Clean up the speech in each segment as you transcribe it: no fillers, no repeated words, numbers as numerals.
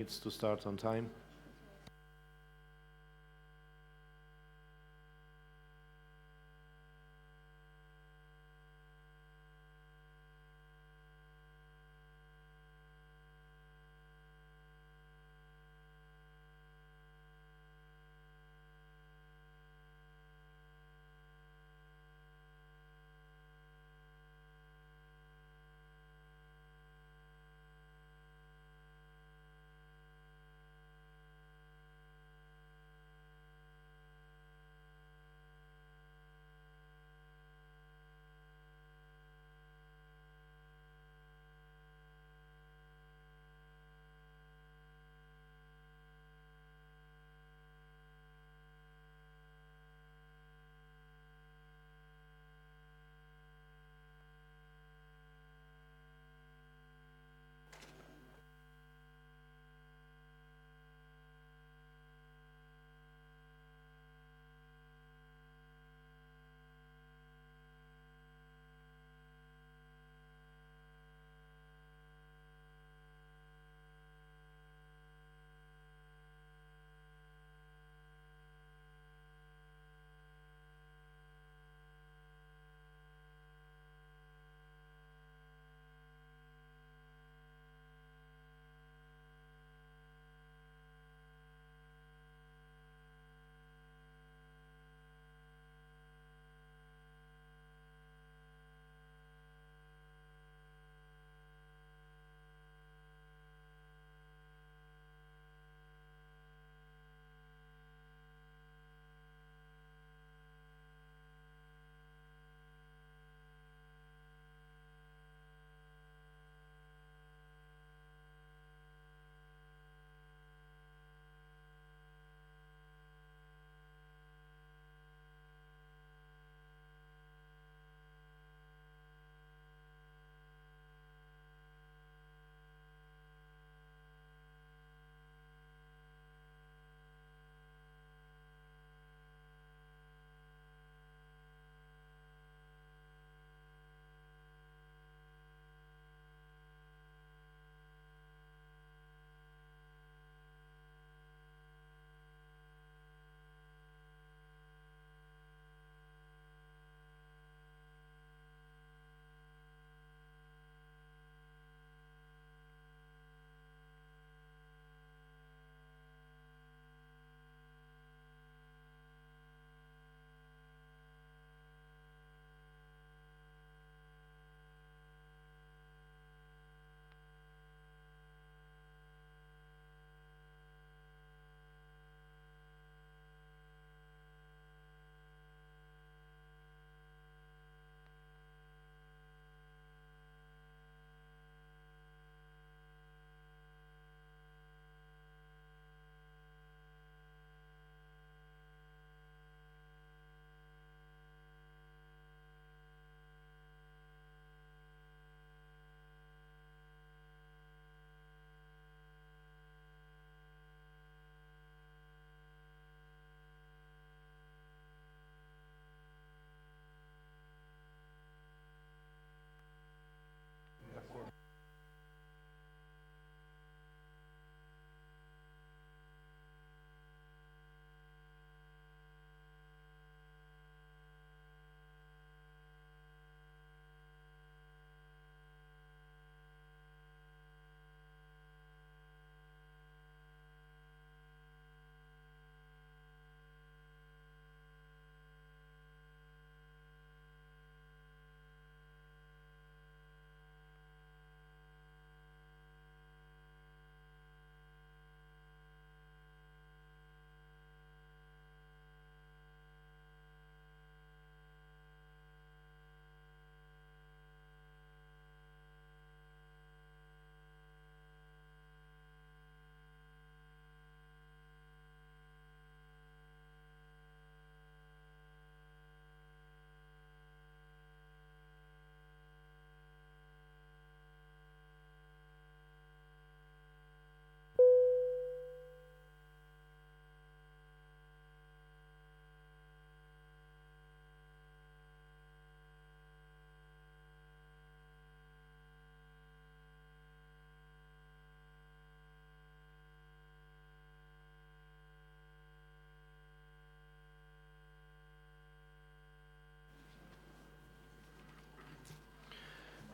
Needs to start on time.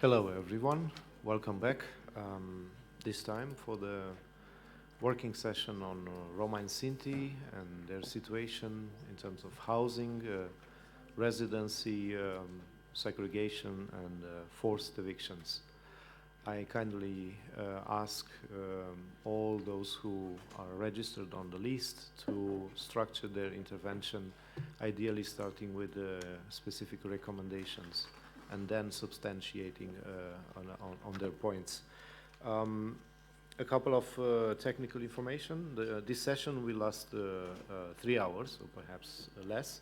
Hello everyone, welcome back. This time for the working session on Roma and Sinti and their situation in terms of housing, residency, segregation and forced evictions. I kindly ask all those who are registered on the list to structure their intervention, ideally starting with specific recommendations and then substantiating on their points. A couple of technical information. This session will last 3 hours, or perhaps less.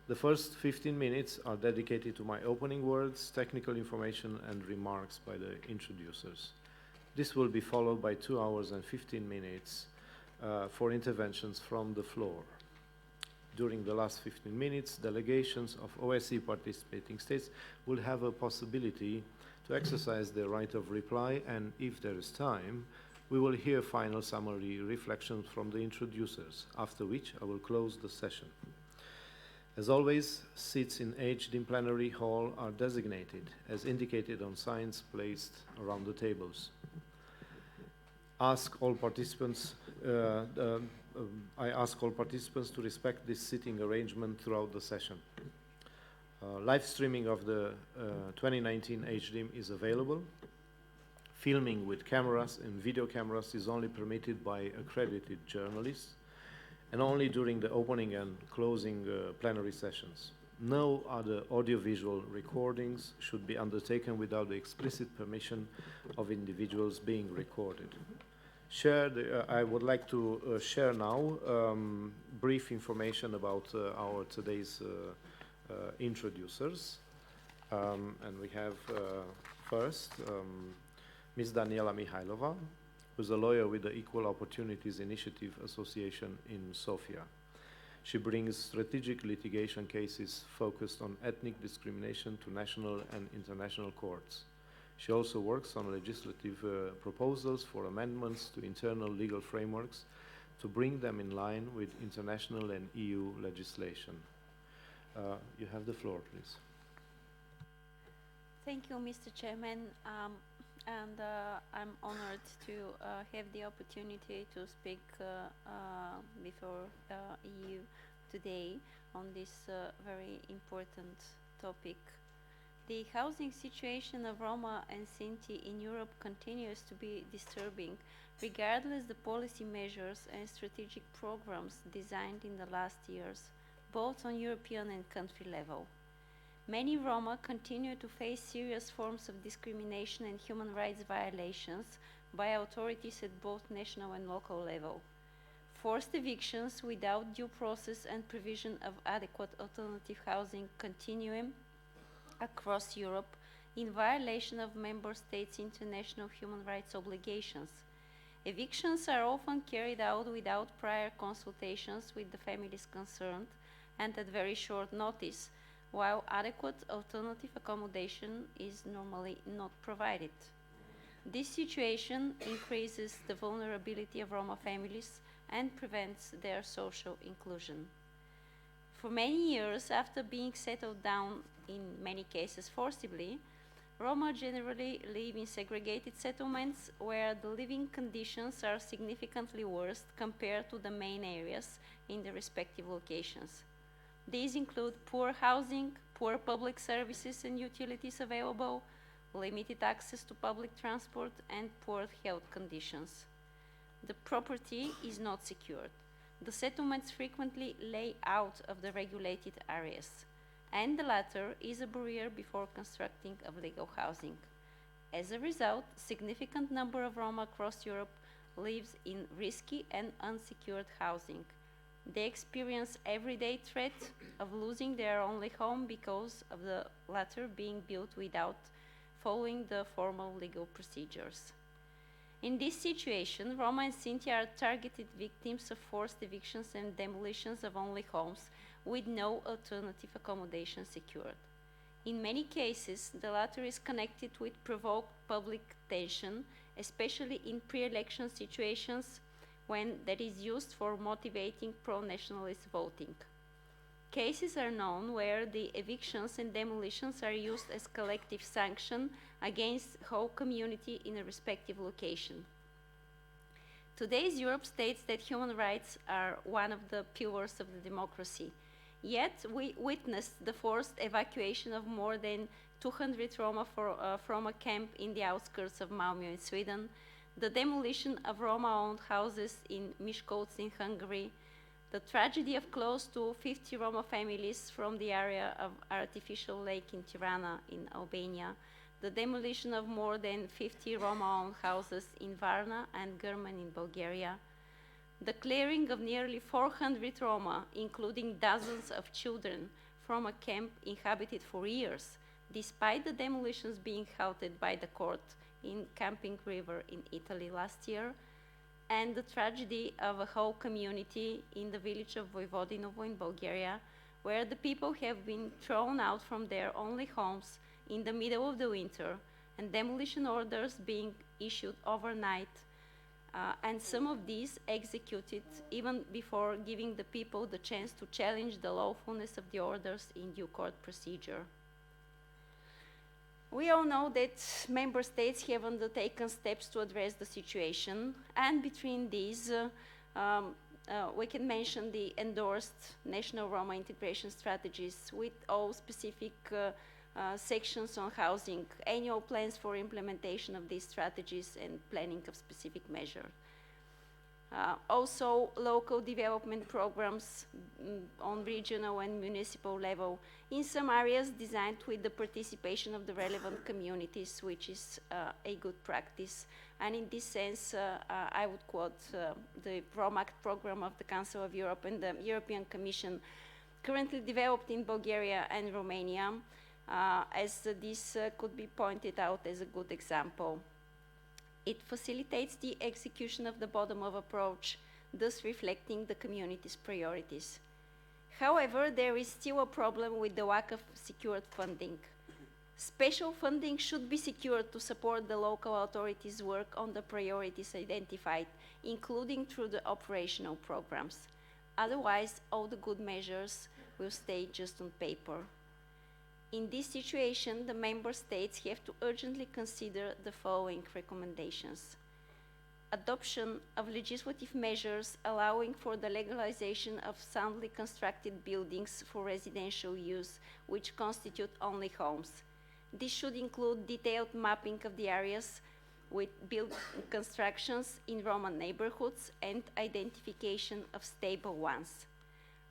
The first 15 minutes are dedicated to my opening words, technical information, and remarks by the introducers. This will be followed by 2 hours and 15 minutes for interventions from the floor. During the last 15 minutes, delegations of OSCE participating states will have a possibility to exercise their right of reply, and if there is time, we will hear final summary reflections from the introducers, after which I will close the session. As always, seats in plenary hall are designated, as indicated on signs placed around the tables. I ask all participants to respect this sitting arrangement throughout the session. Live streaming of the 2019 HDIM is available. Filming with cameras and video cameras is only permitted by accredited journalists and only during the opening and closing plenary sessions. No other audiovisual recordings should be undertaken without the explicit permission of individuals being recorded. I would like to share now brief information about our today's introducers. And we have first Ms. Daniela Mihailova, who's a lawyer with the Equal Opportunities Initiative Association in Sofia. She brings strategic litigation cases focused on ethnic discrimination to national and international courts. She also works on legislative proposals for amendments to internal legal frameworks to bring them in line with international and EU legislation. You have the floor, please. Thank you, Mr. Chairman. I'm honored to have the opportunity to speak before EU today on this very important topic. The housing situation of Roma and Sinti in Europe continues to be disturbing, regardless the policy measures and strategic programs designed in the last years, both on European and country level. Many Roma continue to face serious forms of discrimination and human rights violations by authorities at both national and local level. Forced evictions without due process and provision of adequate alternative housing continue across Europe in violation of member states' international human rights obligations. Evictions are often carried out without prior consultations with the families concerned and at very short notice, while adequate alternative accommodation is normally not provided. This situation increases the vulnerability of Roma families and prevents their social inclusion. For many years after being settled down, in many cases forcibly, Roma generally live in segregated settlements where the living conditions are significantly worse compared to the main areas in the respective locations. These include poor housing, poor public services and utilities available, limited access to public transport, and poor health conditions. The property is not secured. The settlements frequently lay out of the regulated areas, and the latter is a barrier before constructing of legal housing. As a result, a significant number of Roma across Europe lives in risky and unsecured housing. They experience everyday threat of losing their only home because of the latter being built without following the formal legal procedures. In this situation, Roma and Sinti are targeted victims of forced evictions and demolitions of only homes with no alternative accommodation secured. In many cases, the latter is connected with provoked public tension, especially in pre-election situations when that is used for motivating pro-nationalist voting. cases are known where the evictions and demolitions are used as collective sanction against whole community in a respective location. Today's Europe states that human rights are one of the pillars of the democracy. Yet we witnessed the forced evacuation of more than 200 Roma from a camp in the outskirts of Malmö in Sweden, the demolition of Roma-owned houses in Miskolc in Hungary, the tragedy of close to 50 Roma families from the area of artificial lake in Tirana in Albania, the demolition of more than 50 Roma-owned houses in Varna and German in Bulgaria, the clearing of nearly 400 Roma, including dozens of children, from a camp inhabited for years, despite the demolitions being halted by the court in Camping River in Italy last year, and the tragedy of a whole community in the village of Vojvodinovo in Bulgaria, where the people have been thrown out from their only homes in the middle of the winter, and demolition orders being issued overnight, and some of these executed even before giving the people the chance to challenge the lawfulness of the orders in due court procedure. We all know that member states have undertaken steps to address the situation, and between these, we can mention the endorsed national Roma integration strategies with all specific sections on housing, annual plans for implementation of these strategies, and planning of specific measures. Also, local development programs on regional and municipal level in some areas designed with the participation of the relevant communities, which is a good practice. And in this sense, I would quote the ROMACT program of the Council of Europe and the European Commission, currently developed in Bulgaria and Romania, as this could be pointed out as a good example. It facilitates the execution of the bottom-up approach, thus reflecting the community's priorities. However, there is still a problem with the lack of secured funding. Special funding should be secured to support the local authorities' work on the priorities identified, including through the operational programs. Otherwise, all the good measures will stay just on paper. In this situation, the member states have to urgently consider the following recommendations. Adoption of legislative measures allowing for the legalization of soundly constructed buildings for residential use, which constitute only homes. This should include detailed mapping of the areas with built constructions in Roma neighborhoods and identification of stable ones.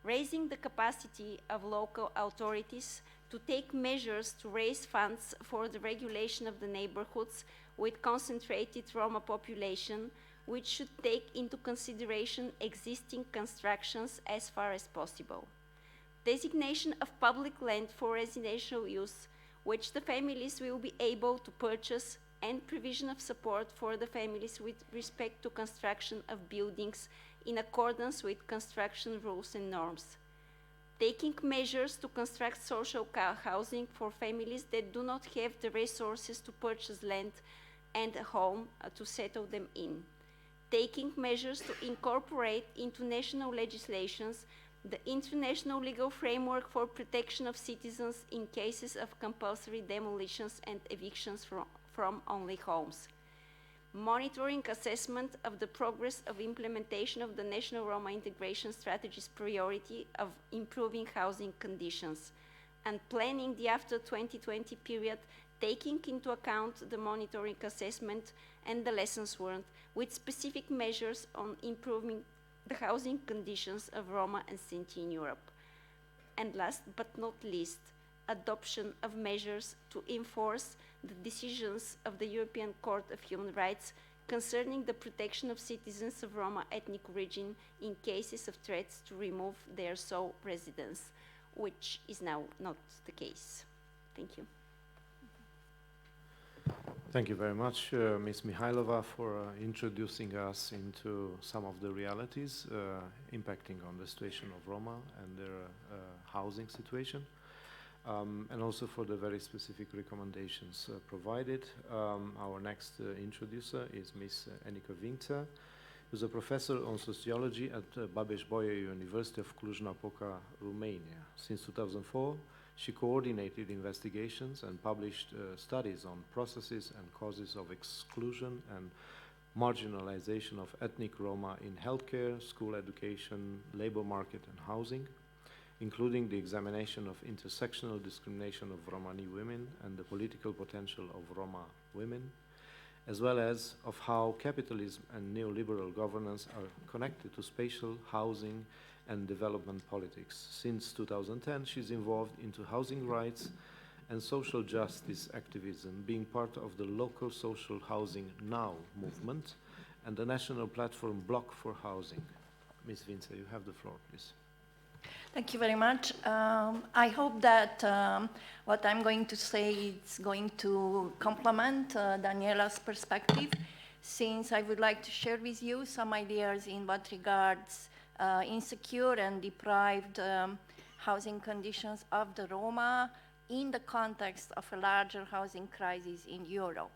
Raising the capacity of local authorities to take measures to raise funds for the regulation of the neighborhoods with concentrated Roma population, which should take into consideration existing constructions as far as possible. Designation of public land for residential use, which the families will be able to purchase, and provision of support for the families with respect to construction of buildings in accordance with construction rules and norms. Taking measures to construct social housing for families that do not have the resources to purchase land and a home to settle them in. Taking measures to incorporate into national legislations the international legal framework for protection of citizens in cases of compulsory demolitions and evictions from only homes. Monitoring assessment of the progress of implementation of the National Roma Integration Strategy's priority of improving housing conditions, and planning the after 2020 period, taking into account the monitoring assessment and the lessons learned, with specific measures on improving the housing conditions of Roma and Sinti in Europe. And last but not least, adoption of measures to enforce the decisions of the European Court of Human Rights concerning the protection of citizens of Roma ethnic origin in cases of threats to remove their sole residence, which is now not the case. Thank you. Thank you very much, Ms. Mihailova, for introducing us into some of the realities impacting on the situation of Roma and their housing situation. And also for the very specific recommendations provided. Our next introducer is Ms. Enika Winkler, who's a professor on sociology at Babeș-Bolyai University of Cluj-Napoca, Romania. Since 2004, she coordinated investigations and published studies on processes and causes of exclusion and marginalization of ethnic Roma in healthcare, school education, labor market, and housing, including the examination of intersectional discrimination of Romani women and the political potential of Roma women, as well as of how capitalism and neoliberal governance are connected to spatial, housing, and development politics. Since 2010, she's involved into housing rights and social justice activism, being part of the local social housing now movement and the national platform Block for Housing. Ms. Vince, you have the floor, please. Thank you very much. I hope that what I'm going to say is going to complement Daniela's perspective, since I would like to share with you some ideas in what regards insecure and deprived housing conditions of the Roma in the context of a larger housing crisis in Europe.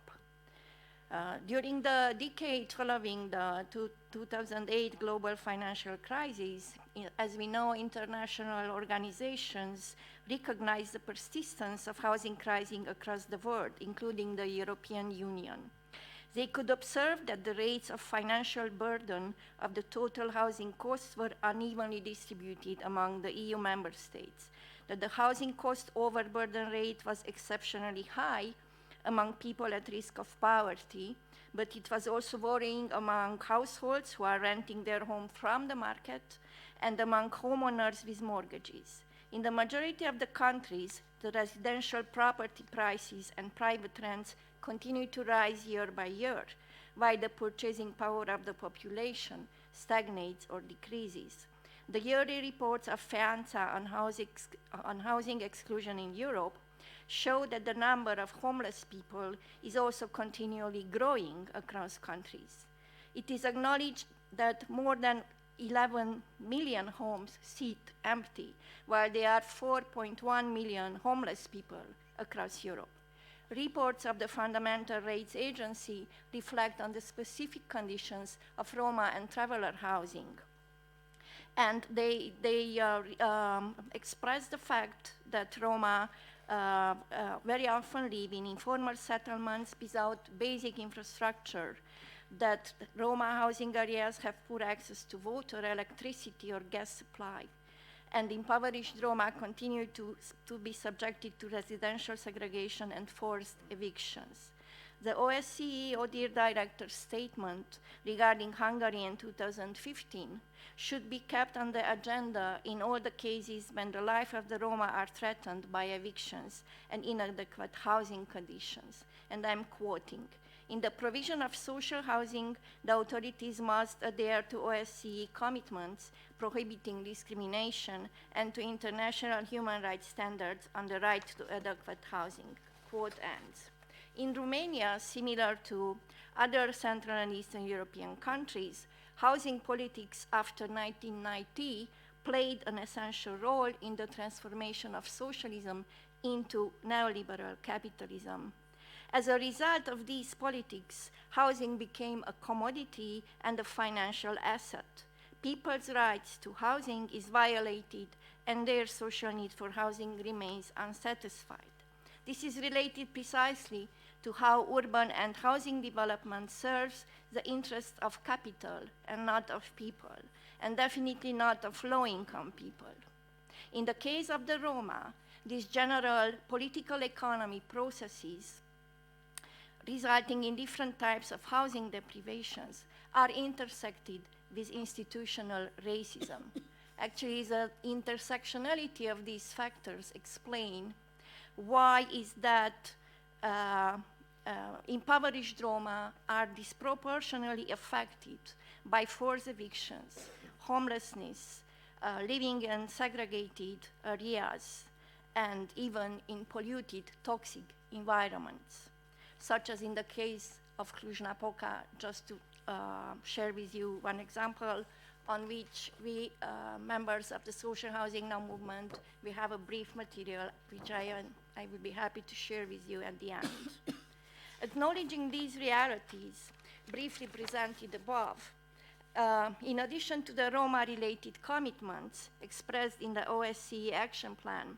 During the decade following the 2008 global financial crisis, as we know, international organizations recognize the persistence of housing crisis across the world, including the European Union. They could observe that the rates of financial burden of the total housing costs were unevenly distributed among the EU member states, that the housing cost overburden rate was exceptionally high among people at risk of poverty, but it was also worrying among households who are renting their home from the market and among homeowners with mortgages. In the majority of the countries, the residential property prices and private rents continue to rise year by year, while the purchasing power of the population stagnates or decreases. The yearly reports of FEANZA on housing exclusion in Europe show that the number of homeless people is also continually growing across countries. It is acknowledged that more than 11 million homes sit empty, while there are 4.1 million homeless people across Europe. Reports of the Fundamental Rights Agency reflect on the specific conditions of Roma and traveler housing. And they express the fact that Roma very often live in informal settlements without basic infrastructure, that Roma housing areas have poor access to water, electricity, or gas supply, and impoverished Roma continue to be subjected to residential segregation and forced evictions. The OSCE ODIHR Director's statement regarding Hungary in 2015 should be kept on the agenda in all the cases when the life of the Roma are threatened by evictions and inadequate housing conditions. And I'm quoting, "In the provision of social housing, the authorities must adhere to OSCE commitments prohibiting discrimination and to international human rights standards on the right to adequate housing." Quote ends. In Romania, similar to other Central and Eastern European countries, housing politics after 1990 played an essential role in the transformation of socialism into neoliberal capitalism. As a result of these politics, housing became a commodity and a financial asset. People's rights to housing is violated and their social need for housing remains unsatisfied. This is related precisely to how urban and housing development serves the interests of capital and not of people, and definitely not of low-income people. In the case of the Roma, these general political economy processes resulting in different types of housing deprivations are intersected with institutional racism. Actually, the intersectionality of these factors explain why is that impoverished Roma are disproportionately affected by forced evictions, homelessness, living in segregated areas, and even in polluted, toxic environments, such as in the case of Cluj-Napoca, just to share with you one example on which we, members of the social housing now movement, we have a brief material which I would be happy to share with you at the end. Acknowledging these realities briefly presented above, In addition to the Roma-related commitments expressed in the OSCE Action Plan,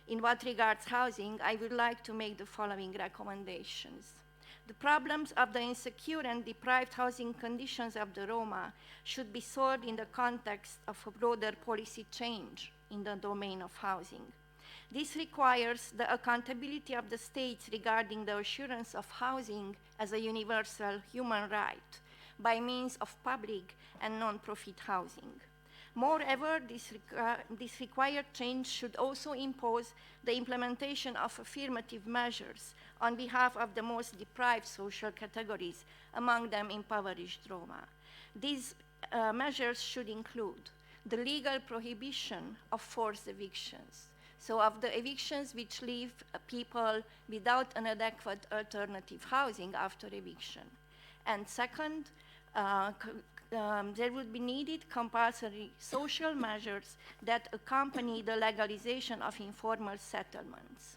in what regards housing, I would like to make the following recommendations. The problems of the insecure and deprived housing conditions of the Roma should be solved in the context of a broader policy change in the domain of housing. This requires the accountability of the states regarding the assurance of housing as a universal human right by means of public and non-profit housing. Moreover, this required change should also impose the implementation of affirmative measures on behalf of the most deprived social categories, among them impoverished Roma. These measures should include the legal prohibition of forced evictions, so of the evictions which leave people without an adequate alternative housing after eviction. And second, there would be needed compulsory social measures that accompany the legalization of informal settlements.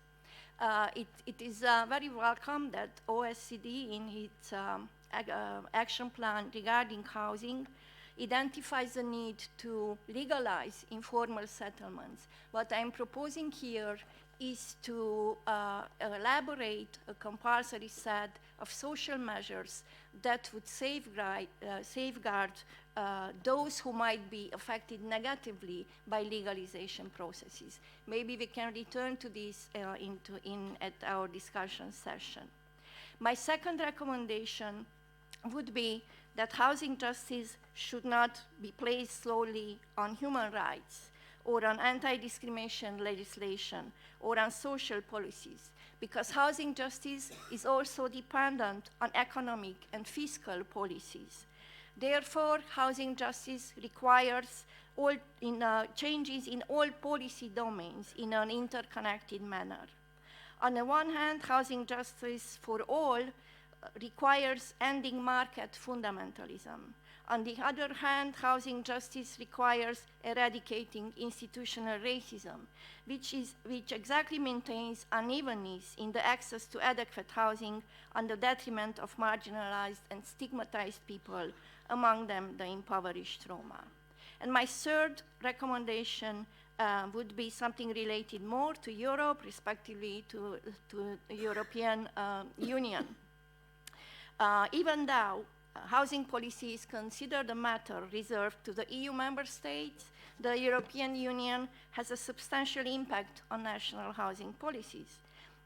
It is very welcome that OECD in its action plan regarding housing identifies the need to legalize informal settlements. What I'm proposing here is to elaborate a compulsory set of social measures that would safeguard those who might be affected negatively by legalization processes. Maybe we can return to this at our discussion session. My second recommendation would be that housing justice should not be placed solely on human rights or on anti-discrimination legislation or on social policies, because housing justice is also dependent on economic and fiscal policies. Therefore, housing justice requires changes in all policy domains in an interconnected manner. On the one hand, housing justice for all requires ending market fundamentalism. On the other hand, housing justice requires eradicating institutional racism, which exactly maintains unevenness in the access to adequate housing on the detriment of marginalized and stigmatized people, among them the impoverished Roma. And my third recommendation would be something related more to Europe, respectively to the European Union. Even though housing policy is considered a matter reserved to the EU member states, the European Union has a substantial impact on national housing policies.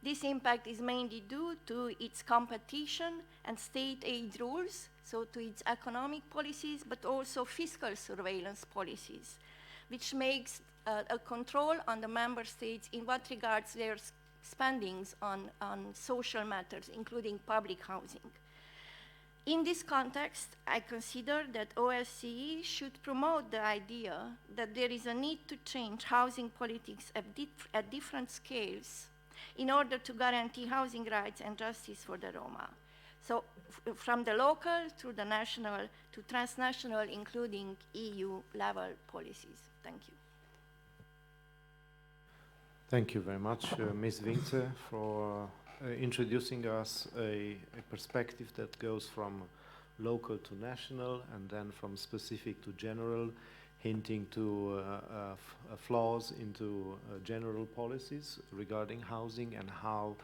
This impact is mainly due to its competition and state aid rules, so to its economic policies, but also fiscal surveillance policies, which makes a control on the member states in what regards their spendings on social matters, including public housing. In this context, I consider that OSCE should promote the idea that there is a need to change housing politics at different scales in order to guarantee housing rights and justice for the Roma. So from the local to the national to transnational, including EU-level policies. Thank you. Thank you very much, Ms. Winkte, for introducing us a perspective that goes from local to national and then from specific to general, hinting to flaws into general policies regarding housing and how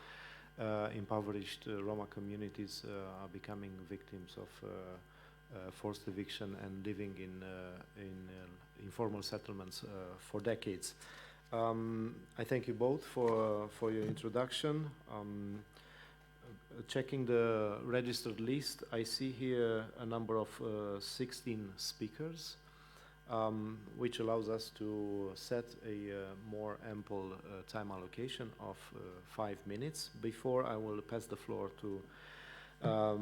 impoverished Roma communities are becoming victims of forced eviction and living in informal settlements for decades. I thank you both for your introduction. Checking the registered list, I see here a number of 16 speakers, which allows us to set a more ample time allocation of 5 minutes. Before I will pass the floor to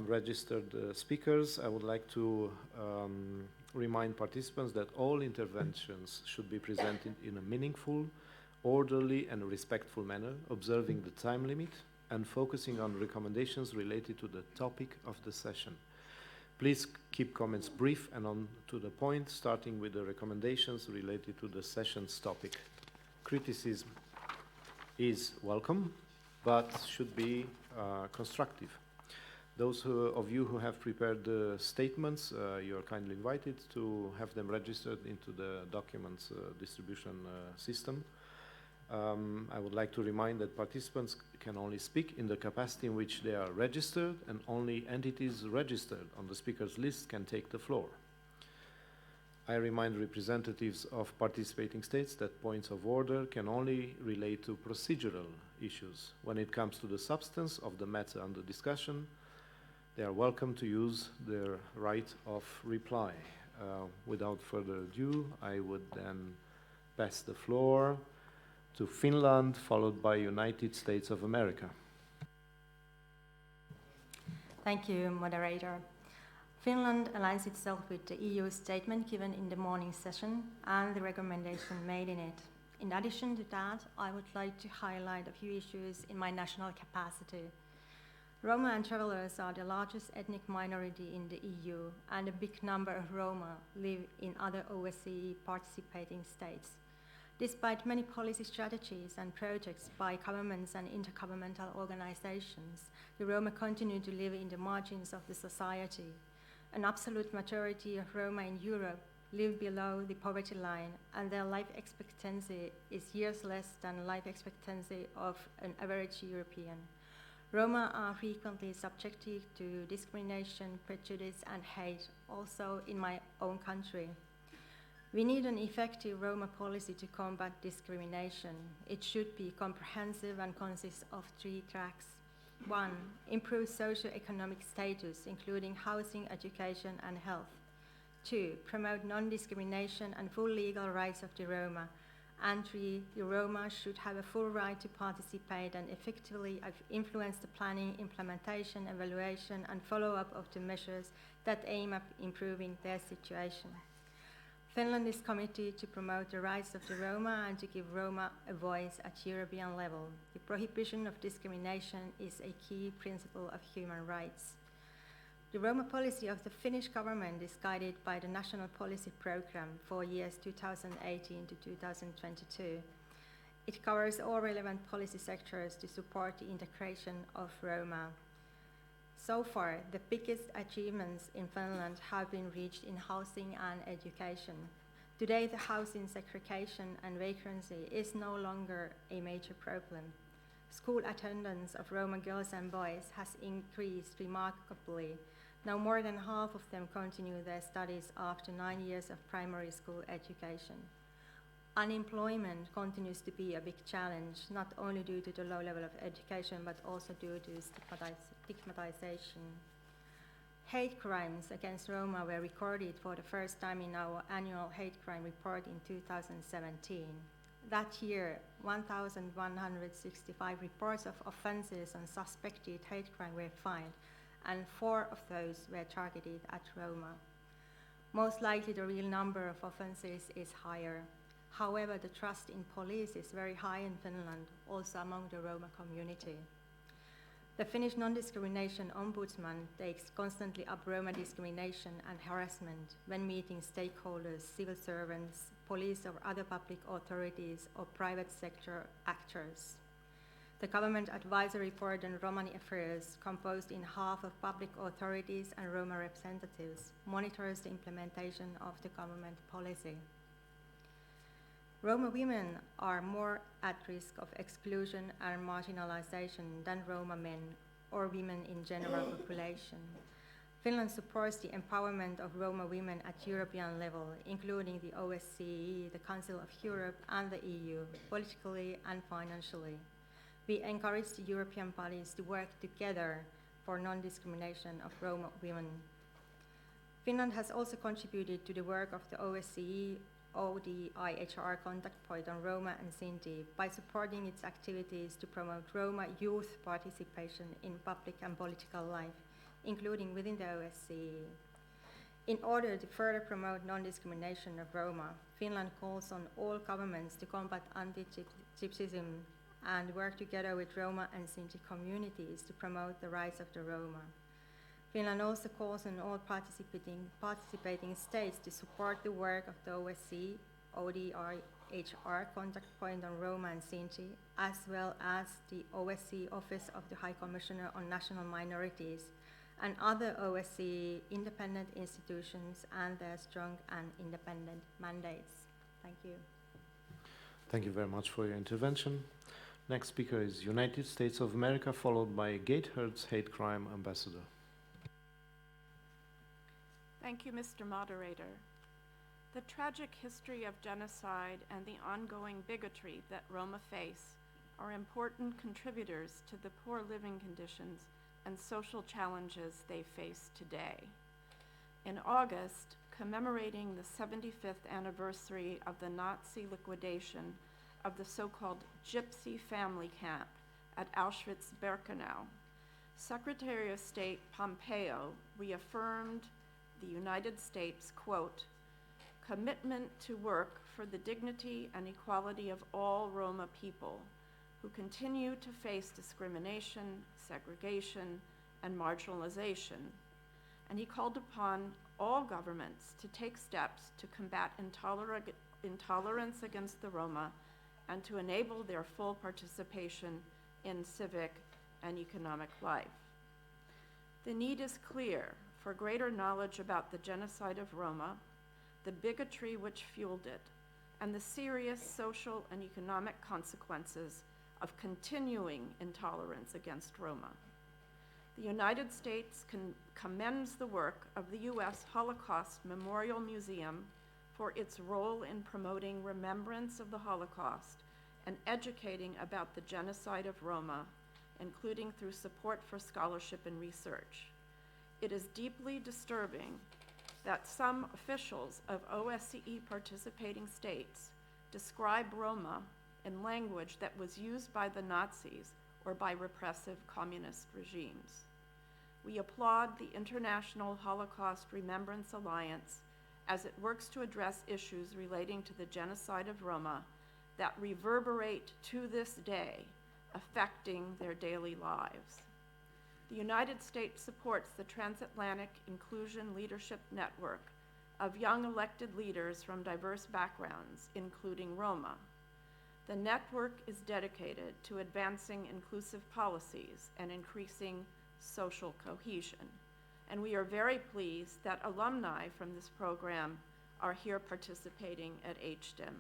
registered speakers, I would like to remind participants that all interventions should be presented in a meaningful, orderly and respectful manner, observing the time limit and focusing on recommendations related to the topic of the session. Please keep comments brief and on to the point, starting with the recommendations related to the session's topic. Criticism is welcome, but should be constructive. Those of you who have prepared the statements, you are kindly invited to have them registered into the documents distribution system. I would like to remind that participants can only speak in the capacity in which they are registered, and only entities registered on the speakers list can take the floor. I remind representatives of participating states that points of order can only relate to procedural issues. When it comes to the substance of the matter under discussion, they are welcome to use their right of reply. Without further ado, I would then pass the floor to Finland, followed by United States of America. Thank you, moderator. Finland aligns itself with the EU statement given in the morning session and the recommendation made in it. In addition to that, I would like to highlight a few issues in my national capacity. Roma and travelers are the largest ethnic minority in the EU, and a big number of Roma live in other OSCE participating states. Despite many policy strategies and projects by governments and intergovernmental organizations, the Roma continue to live in the margins of the society. An absolute majority of Roma in Europe live below the poverty line, and their life expectancy is years less than life expectancy of an average European. Roma are frequently subjected to discrimination, prejudice, and hate, also in my own country. We need an effective Roma policy to combat discrimination. It should be comprehensive and consist of 3 tracks. 1. Improve socio-economic status, including housing, education, and health. 2. Promote non-discrimination and full legal rights of the Roma. And 3. The Roma should have a full right to participate and effectively influence the planning, implementation, evaluation, and follow-up of the measures that aim at improving their situation. Finland is committed to promote the rights of the Roma and to give Roma a voice at European level. The prohibition of discrimination is a key principle of human rights. The Roma policy of the Finnish government is guided by the National Policy Programme for years 2018 to 2022. It covers all relevant policy sectors to support the integration of Roma. So far, the biggest achievements in Finland have been reached in housing and education. Today, the housing segregation and vacancy is no longer a major problem. School attendance of Roma girls and boys has increased remarkably. Now more than half of them continue their studies after 9 years of primary school education. Unemployment continues to be a big challenge, not only due to the low level of education, but also due to stigmatization. Hate crimes against Roma were recorded for the first time in our annual hate crime report in 2017. That year, 1,165 reports of offenses on suspected hate crime were filed, and 4 of those were targeted at Roma. Most likely the real number of offences is higher. However, the trust in police is very high in Finland, also among the Roma community. The Finnish non-discrimination ombudsman takes constantly up Roma discrimination and harassment when meeting stakeholders, civil servants, police or other public authorities or private sector actors. The Government Advisory Board on Romani Affairs, composed in half of public authorities and Roma representatives, monitors the implementation of the government policy. Roma women are more at risk of exclusion and marginalization than Roma men or women in general population. Finland supports the empowerment of Roma women at European level, including the OSCE, the Council of Europe, and the EU, politically and financially. We encourage the European bodies to work together for non-discrimination of Roma women. Finland has also contributed to the work of the OSCE ODIHR contact point on Roma and Sinti by supporting its activities to promote Roma youth participation in public and political life, including within the OSCE. In order to further promote non-discrimination of Roma, Finland calls on all governments to combat anti-Gypsyism and work together with Roma and Sinti communities to promote the rights of the Roma. Finland also calls on all participating states to support the work of the OSCE ODIHR contact point on Roma and Sinti, as well as the OSCE Office of the High Commissioner on National Minorities, and other OSCE independent institutions and their strong and independent mandates. Thank you. Thank you very much for your intervention. Next speaker is United States of America, followed by Gatehurst's hate crime ambassador. Thank you, Mr. Moderator. The tragic history of genocide and the ongoing bigotry that Roma face are important contributors to the poor living conditions and social challenges they face today. In August, commemorating the 75th anniversary of the Nazi liquidation of the so-called Gypsy family camp at Auschwitz-Birkenau, Secretary of State Pompeo reaffirmed the United States, quote, commitment to work for the dignity and equality of all Roma people who continue to face discrimination, segregation, and marginalization. And he called upon all governments to take steps to combat intolerance against the Roma and to enable their full participation in civic and economic life. The need is clear for greater knowledge about the genocide of Roma, the bigotry which fueled it, and the serious social and economic consequences of continuing intolerance against Roma. The United States commends the work of the U.S. Holocaust Memorial Museum for its role in promoting remembrance of the Holocaust and educating about the genocide of Roma, including through support for scholarship and research. It is deeply disturbing that some officials of OSCE participating states describe Roma in language that was used by the Nazis or by repressive communist regimes. We applaud the International Holocaust Remembrance Alliance as it works to address issues relating to the genocide of Roma that reverberate to this day, affecting their daily lives. The United States supports the Transatlantic Inclusion Leadership Network of young elected leaders from diverse backgrounds, including Roma. The network is dedicated to advancing inclusive policies and increasing social cohesion. And we are very pleased that alumni from this program are here participating at HDIM.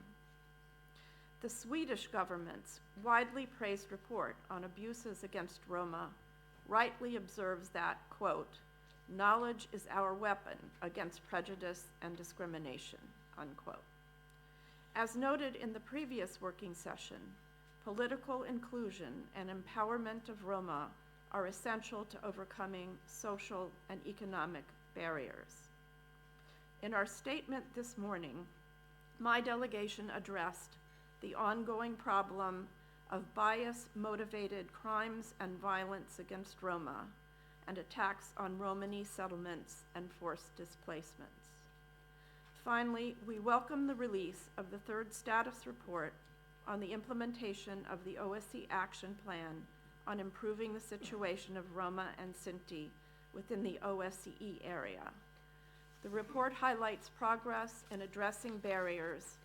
The Swedish government's widely praised report on abuses against Roma rightly observes that, quote, knowledge is our weapon against prejudice and discrimination, unquote. As noted in the previous working session, political inclusion and empowerment of Roma are essential to overcoming social and economic barriers. In our statement this morning, my delegation addressed the ongoing problem of bias-motivated crimes and violence against Roma and attacks on Romani settlements and forced displacements. Finally, we welcome the release of the third status report on the implementation of the OSCE Action Plan on improving the situation of Roma and Sinti within the OSCE area. The report highlights progress in addressing barriers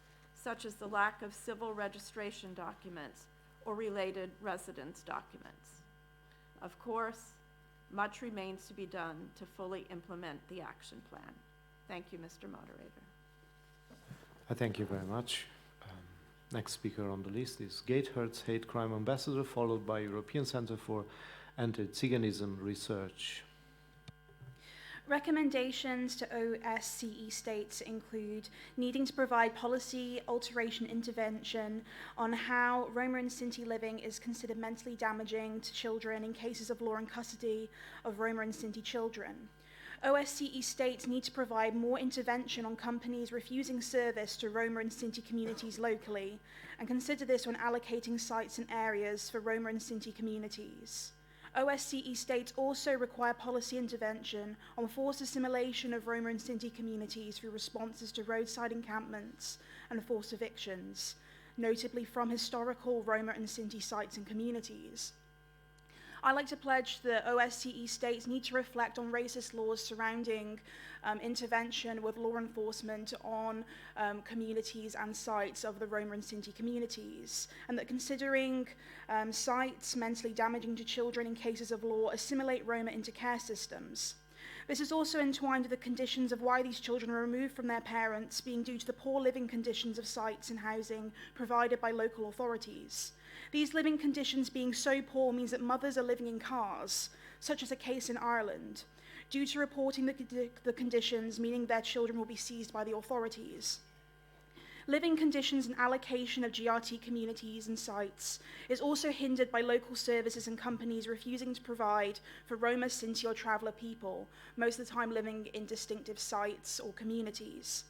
such as the lack of civil registration documents or related residence documents. Of course, much remains to be done to fully implement the action plan. Thank you, Mr. Moderator. I thank you very much. Next speaker on the list is Gatehurst's hate crime ambassador, followed by European Center for Anti-Tsiganism Research. Recommendations to OSCE states include needing to provide policy alteration intervention on how Roma and Sinti living is considered mentally damaging to children in cases of law and custody of Roma and Sinti children. OSCE states need to provide more intervention on companies refusing service to Roma and Sinti communities locally, and consider this when allocating sites and areas for Roma and Sinti communities. OSCE states also require policy intervention on forced assimilation of Roma and Sinti communities through responses to roadside encampments and forced evictions, notably from historical Roma and Sinti sites and communities. I like to pledge that OSCE states need to reflect on racist laws surrounding intervention with law enforcement on communities and sites of the Roma and Sinti communities, and that considering sites mentally damaging to children in cases of law assimilate Roma into care systems. This is also entwined with the conditions of why these children are removed from their parents being due to the poor living conditions of sites and housing provided by local authorities. These living conditions being so poor means that mothers are living in cars, such as a case in Ireland, due to reporting the conditions, meaning their children will be seized by the authorities. Living conditions and allocation of GRT communities and sites is also hindered by local services and companies refusing to provide for Roma, Sinti or traveller people, most of the time living in distinctive sites or communities.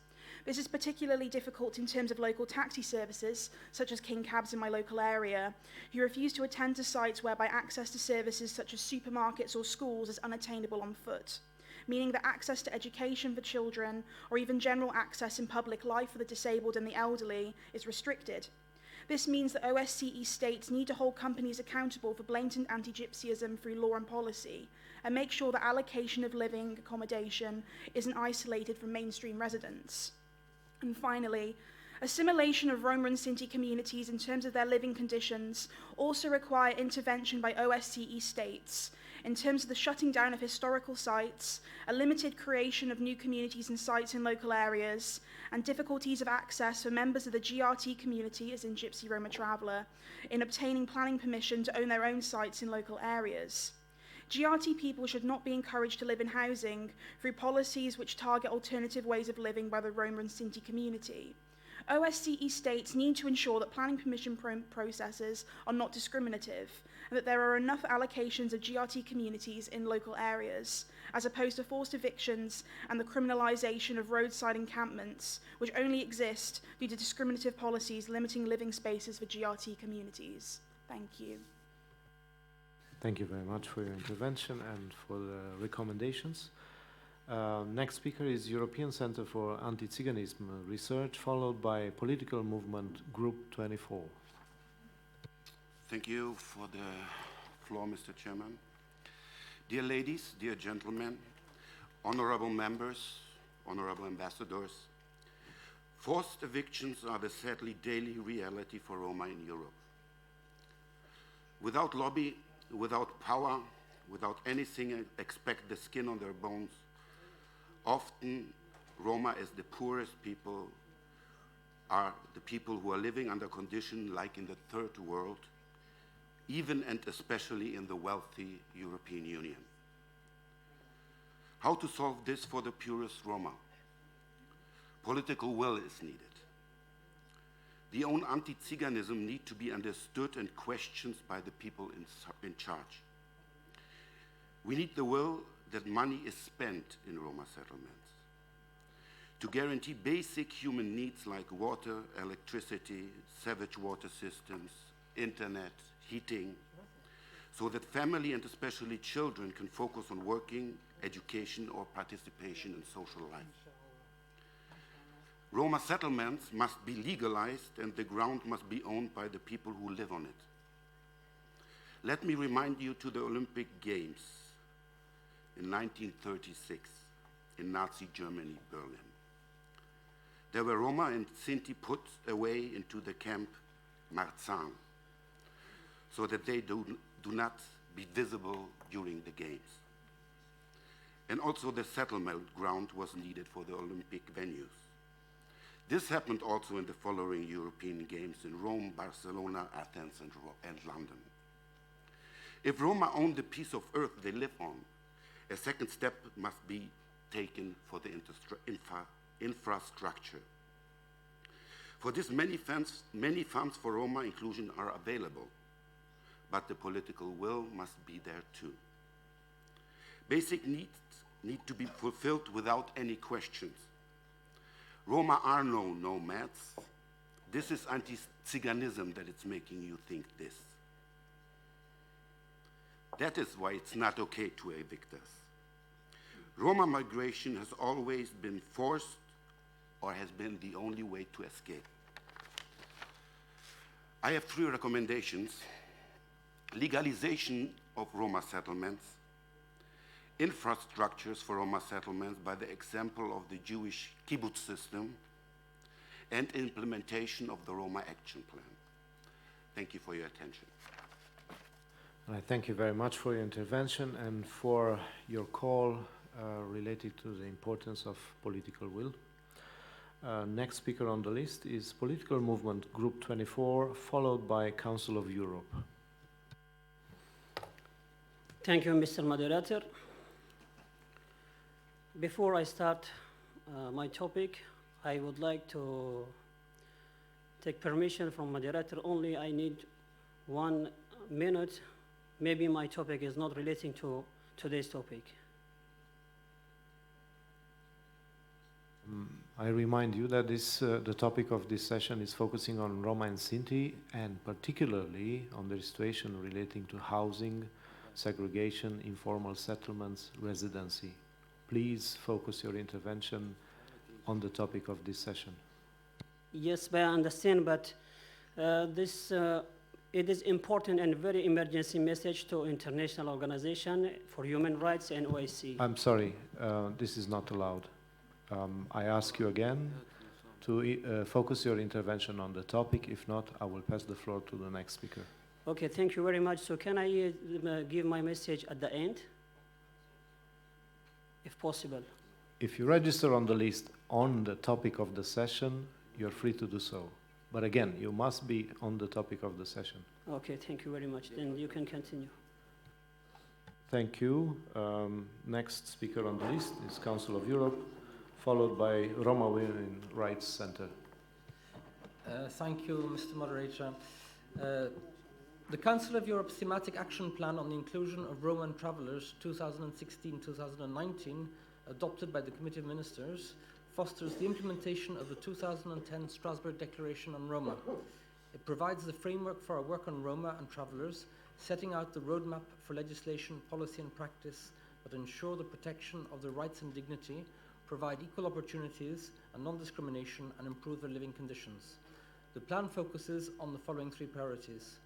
This is particularly difficult in terms of local taxi services, such as King Cabs in my local area, who refuse to attend to sites whereby access to services such as supermarkets or schools is unattainable on foot, meaning that access to education for children, or even general access in public life for the disabled and the elderly, is restricted. This means that OSCE states need to hold companies accountable for blatant anti-Gypsyism through law and policy, and make sure that allocation of living accommodation isn't isolated from mainstream residents. And finally, assimilation of Roma and Sinti communities in terms of their living conditions also require intervention by OSCE states in terms of the shutting down of historical sites, a limited creation of new communities and sites in local areas, and difficulties of access for members of the GRT community, as in Gypsy Roma Traveller, in obtaining planning permission to own their own sites in local areas. GRT people should not be encouraged to live in housing through policies which target alternative ways of living by the Roma and Sinti community. OSCE states need to ensure that planning permission processes are not discriminative, and that there are enough allocations of GRT communities in local areas, as opposed to forced evictions and the criminalisation of roadside encampments, which only exist due to discriminative policies limiting living spaces for GRT communities. Thank you. Thank you very much for your intervention and for the recommendations. Next speaker is European Center for Anti-Zyganism Research, followed by Political Movement Group 24. Thank you for the floor, Mr. Chairman. Dear ladies, dear gentlemen, honorable members, honorable ambassadors, forced evictions are the sadly daily reality for Roma in Europe. Without lobby, without power, without anything except the skin on their bones, often Roma as the poorest people are the people who are living under conditions like in the third world, even and especially in the wealthy European Union. How to solve this for the purest Roma? Political will is needed. The own anti-Zyganism need to be understood and questioned by the people in charge. We need the will that money is spent in Roma settlements to guarantee basic human needs like water, electricity, sewage water systems, internet, heating, so that family and especially children can focus on working, education, or participation in social life. Roma settlements must be legalized and the ground must be owned by the people who live on it. Let me remind you to the Olympic Games in 1936 in Nazi Germany, Berlin. There were Roma and Sinti put away into the camp Marzahn so that they do not be visible during the games. And also the settlement ground was needed for the Olympic venues. This happened also in the following European Games in Rome, Barcelona, Athens, and London. If Roma own the piece of earth they live on, a second step must be taken for the infrastructure. For this, many funds for Roma inclusion are available, but the political will must be there too. Basic needs need to be fulfilled without any questions. Roma are no nomads. This is anti-Zyganism that it's making you think this. That is why it's not okay to evict us. Roma migration has always been forced or has been the only way to escape. I have 3 recommendations. Legalization of Roma settlements, infrastructures for Roma settlements by the example of the Jewish kibbutz system, and implementation of the Roma Action Plan. Thank you for your attention. And I thank you very much for your intervention and for your call related to the importance of political will. Next speaker on the list is Political Movement Group 24, followed by Council of Europe. Thank you, Mr. Moderator. Before I start my topic, I would like to take permission from moderator only. I need 1 minute. Maybe my topic is not relating to today's topic. I remind you that the topic of this session is focusing on Roma and Sinti, and particularly on the situation relating to housing, segregation, informal settlements, residency. Please focus your intervention on the topic of this session. Yes, I understand, but it is important and very emergency message to international organization for human rights and OIC. I'm sorry, this is not allowed. I ask you again to focus your intervention on the topic. If not, I will pass the floor to the next speaker. Okay, thank you very much. So can I give my message at the end, if possible? If you register on the list on the topic of the session, you're free to do so. But again, you must be on the topic of the session. Okay, thank you very much. Then you can continue. Thank you. Next speaker on the list is Council of Europe, followed by Roma Women Rights Center. Thank you, Mr. Moderator. The Council of Europe Thematic Action Plan on the Inclusion of Roma and Travellers 2016-2019, adopted by the Committee of Ministers, fosters the implementation of the 2010 Strasbourg Declaration on Roma. It provides the framework for our work on Roma and travellers, setting out the roadmap for legislation, policy and practice that ensure the protection of their rights and dignity, provide equal opportunities and non-discrimination, and improve their living conditions. The plan focuses on the following 3 priorities: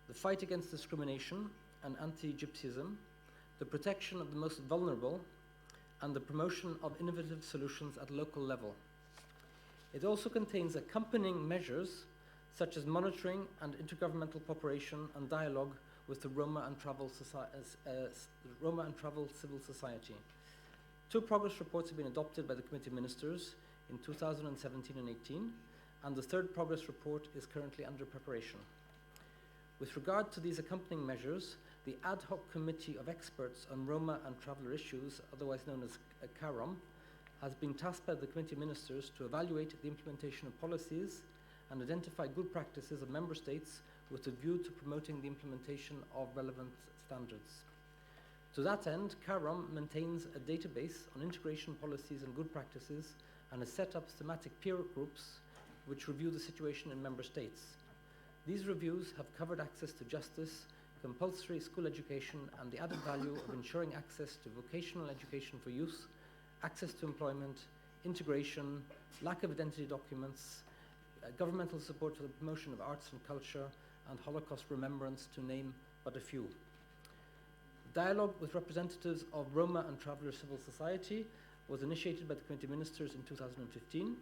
the fight against discrimination and anti-Gypsyism, the protection of the most vulnerable, and the promotion of innovative solutions at local level. It also contains accompanying measures such as monitoring and intergovernmental cooperation and dialogue with the Roma and Travel Civil Society. 2 progress reports have been adopted by the Committee of Ministers in 2017 and 18, and the 3rd progress report is currently under preparation. With regard to these accompanying measures, the Ad Hoc Committee of Experts on Roma and Traveller Issues, otherwise known as CAROM, has been tasked by the Committee of Ministers to evaluate the implementation of policies and identify good practices of Member States with a view to promoting the implementation of relevant standards. To that end, CAROM maintains a database on integration policies and good practices and has set up thematic peer groups which review the situation in Member States. These reviews have covered access to justice, compulsory school education, and the added value of ensuring access to vocational education for youth, access to employment, integration, lack of identity documents, governmental support for the promotion of arts and culture, and Holocaust remembrance, to name but a few. Dialogue with representatives of Roma and Traveller Civil Society was initiated by the Committee of Ministers in 2015.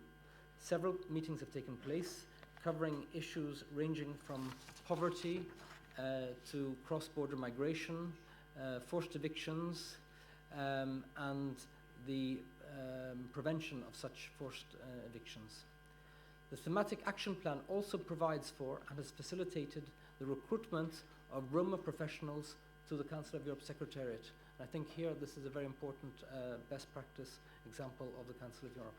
Several meetings have taken place, covering issues ranging from poverty to cross-border migration, forced evictions, and the prevention of such forced evictions. The Thematic Action Plan also provides for and has facilitated the recruitment of Roma professionals to the Council of Europe Secretariat. And I think here this is a very important best practice example of the Council of Europe.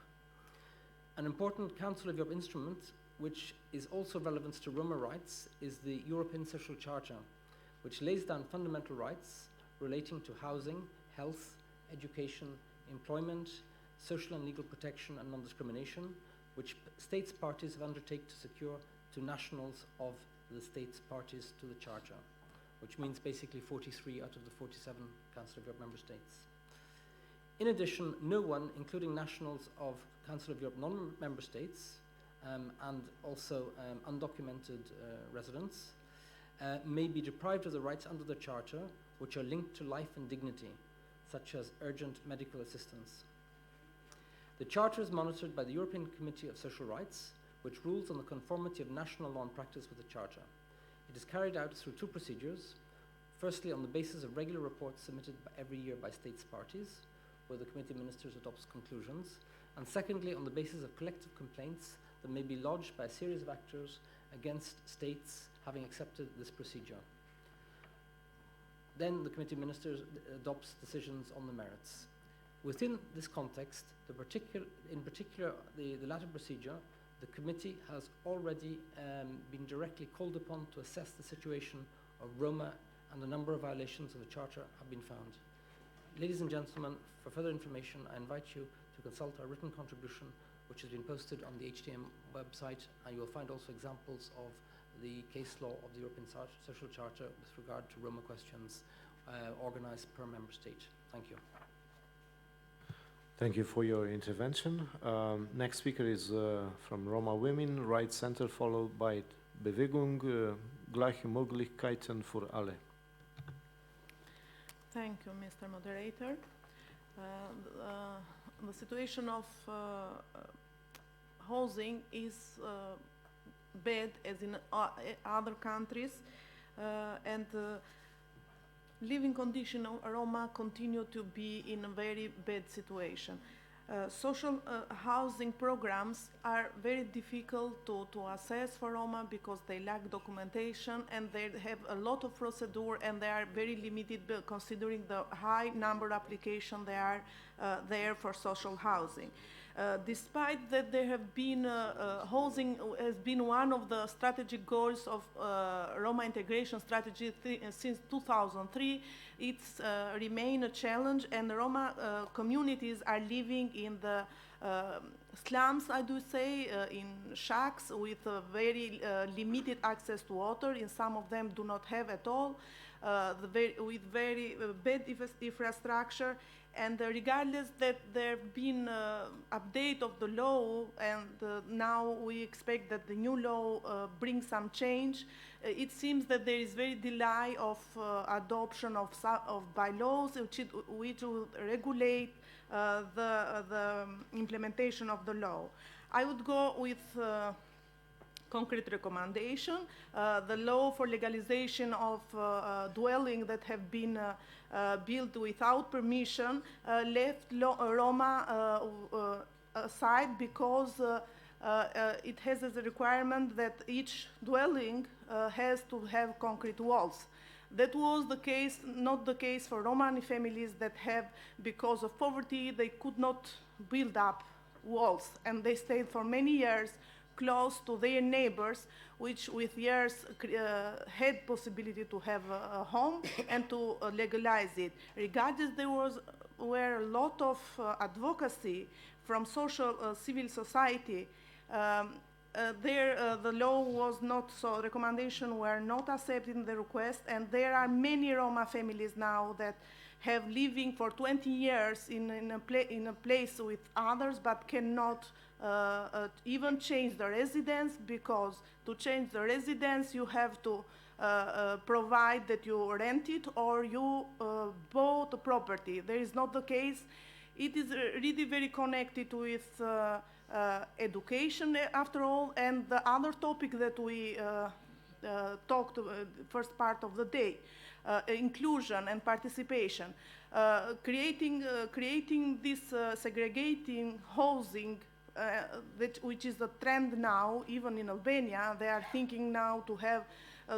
An important Council of Europe instrument, which is also relevant to Roma rights, is the European Social Charter, which lays down fundamental rights relating to housing, health, education, employment, social and legal protection, and non-discrimination, which states parties have undertaken to secure to nationals of the states parties to the Charter, which means basically 43 out of the 47 Council of Europe member states. In addition, no one, including nationals of Council of Europe non-member states and also undocumented residents, may be deprived of the rights under the Charter which are linked to life and dignity, such as urgent medical assistance. The Charter is monitored by the European Committee of Social Rights, which rules on the conformity of national law and practice with the Charter. It is carried out through two procedures. Firstly, on the basis of regular reports submitted every year by states parties, where the Committee of Ministers adopts conclusions, and secondly, on the basis of collective complaints that may be lodged by a series of actors against states having accepted this procedure. Then the Committee of Ministers adopts decisions on the merits. Within this context, in particular the latter procedure, the committee has already been directly called upon to assess the situation of Roma, and a number of violations of the Charter have been found. Ladies and gentlemen, for further information, I invite you to consult our written contribution, which has been posted on the HTM website, and you will find also examples of the case law of the European Social Charter with regard to Roma questions organized per member state. Thank you. Thank you for your intervention. Next speaker is from Roma Women Rights Center, followed by Bewegung Gleiche Möglichkeiten für alle. Thank you, Mr. Moderator. The situation of housing is bad as in other countries, and living conditions of Roma continue to be in a very bad situation. Social housing programs are very difficult to assess for Roma because they lack documentation and they have a lot of procedure, and they are very limited considering the high number of applications there are there for social housing. Despite that there have been, housing has been one of the strategic goals of Roma integration strategy since 2003, it's remained a challenge, and the Roma communities are living in the slums, I do say, in shacks with very limited access to water. In some of them do not have at all, with very bad infrastructure. And regardless that there have been update of the law, and now we expect that the new law brings some change, it seems that there is very delay of adoption of bylaws which will regulate the implementation of the law. I would go with concrete recommendation. The law for legalization of dwelling that have been built without permission left Roma aside because it has as a requirement that each dwelling has to have concrete walls. That was the case, not the case for Romani families that have, because of poverty, they could not build up walls, and they stayed for many years close to their neighbors, which with years had possibility to have a home and to legalize it. Regardless, there were a lot of advocacy from civil society. The law was not, so recommendations were not accepted in the request, and there are many Roma families now that have living for 20 years in a place with others, but cannot even change the residence, because to change the residence you have to provide that you rent it or you bought a property. There is not the case. It is really very connected with education after all, and the other topic that we talked first part of the day, inclusion and participation. Creating this segregating housing, which is a trend now, even in Albania. They are thinking now to have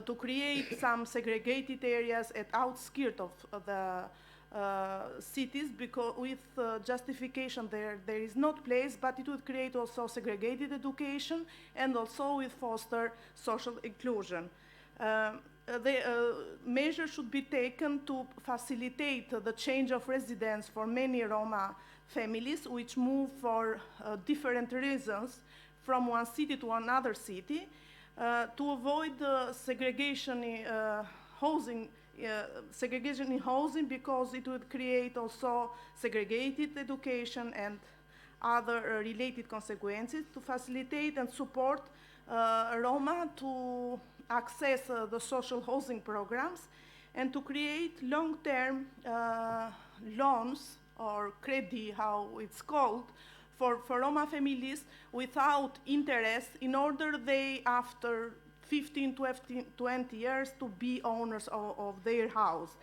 to create some segregated areas at outskirts of the cities, because with justification there is not place, but it would create also segregated education and also with foster social inclusion. Measures should be taken to facilitate the change of residence for many Roma families which move for different reasons from one city to another city, to avoid segregation in housing, because it would create also segregated education and other related consequences to facilitate and support Roma to access the social housing programs and to create long-term loans or credit, how it's called, for Roma families without interest in order they, after 15, 20 years, to be owners of their house.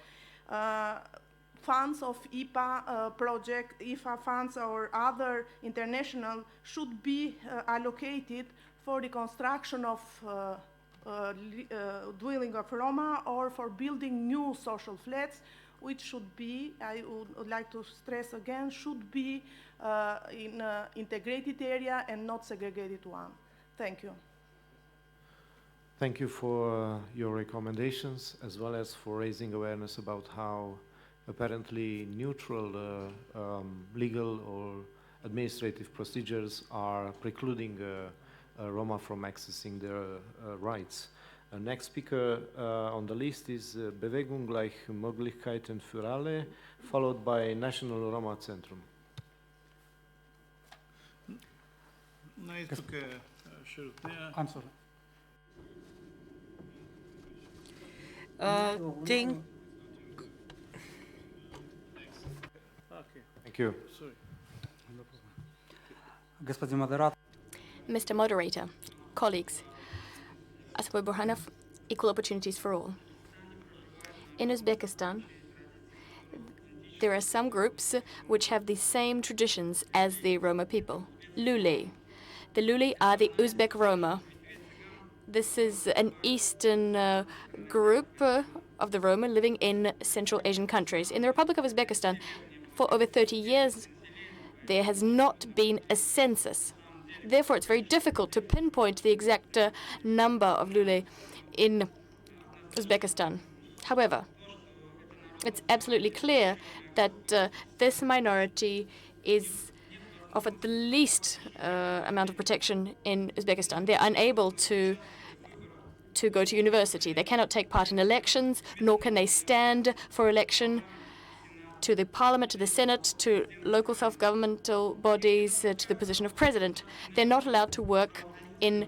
Funds of IPA project, IFA funds or other international should be allocated for the construction of dwelling of Roma or for building new social flats, which should be, I would like to stress again, should be in an integrated area and not segregated one. Thank you. Thank you for your recommendations, as well as for raising awareness about how apparently neutral legal or administrative procedures are precluding Roma from accessing their rights. Next speaker on the list is Bewegung gleiche Möglichkeiten für alle, followed by National Roma Centrum. I'm sorry. Thank you. Mr. Moderator, colleagues, Asboy Burhanov, Equal Opportunities for All. In Uzbekistan, there are some groups which have the same traditions as the Roma people. Lule. The Lule are the Uzbek Roma. This is an eastern group of the Roma living in Central Asian countries. In the Republic of Uzbekistan, for over 30 years, there has not been a census. Therefore, it's very difficult to pinpoint the exact number of Lule in Uzbekistan. However, it's absolutely clear that this minority is offered the least amount of protection in Uzbekistan. They're unable to go to university. They cannot take part in elections, nor can they stand for election to the parliament, to the senate, to local self-governmental bodies, to the position of president. They're not allowed to work in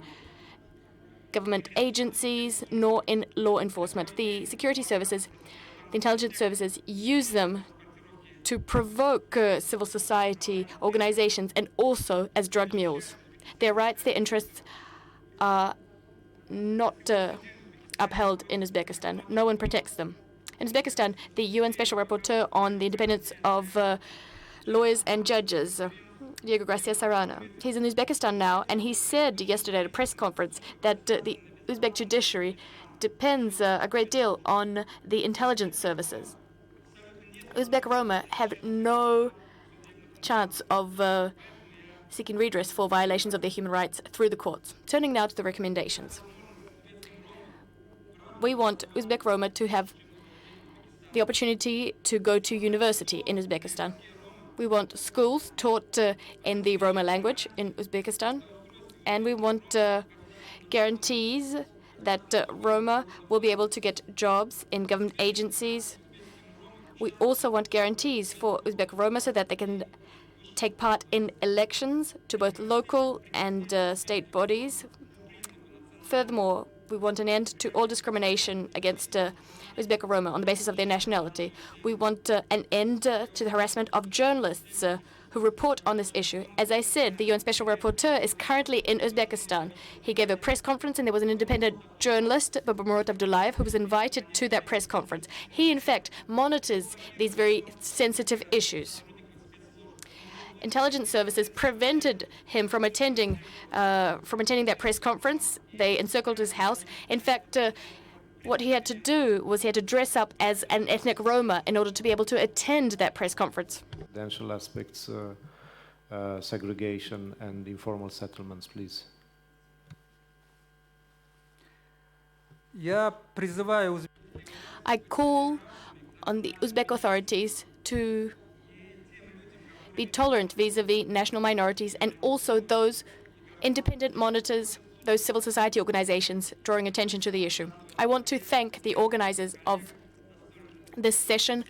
government agencies, nor in law enforcement. The security services, the intelligence services, use them to provoke civil society organizations and also as drug mules. Their rights, their interests are not upheld in Uzbekistan. No one protects them. In Uzbekistan, the UN Special Rapporteur on the independence of lawyers and judges, Diego Garcia Sarana, he's in Uzbekistan now, and he said yesterday at a press conference that the Uzbek judiciary depends a great deal on the intelligence services. Uzbek Roma have no chance of seeking redress for violations of their human rights through the courts. Turning now to the recommendations. We want Uzbek Roma to have the opportunity to go to university in Uzbekistan. We want schools taught in the Roma language in Uzbekistan, and we want guarantees that Roma will be able to get jobs in government agencies. We also want guarantees for Uzbek Roma so that they can take part in elections to both local and state bodies. Furthermore, we want an end to all discrimination against Uzbek Roma on the basis of their nationality. We want an end to the harassment of journalists who report on this issue. As I said, the UN Special Rapporteur is currently in Uzbekistan. He gave a press conference, and there was an independent journalist, Babamurod Abdullayev, who was invited to that press conference. He, in fact, monitors these very sensitive issues. Intelligence services prevented him from attending that press conference. They encircled his house. In fact, what he had to do was he had to dress up as an ethnic Roma in order to be able to attend that press conference. Residential aspects, segregation, and informal settlements, please. I call on the Uzbek authorities to be tolerant vis-à-vis national minorities and also those independent monitors, those civil society organizations drawing attention to the issue. I want to thank the organizers of this session.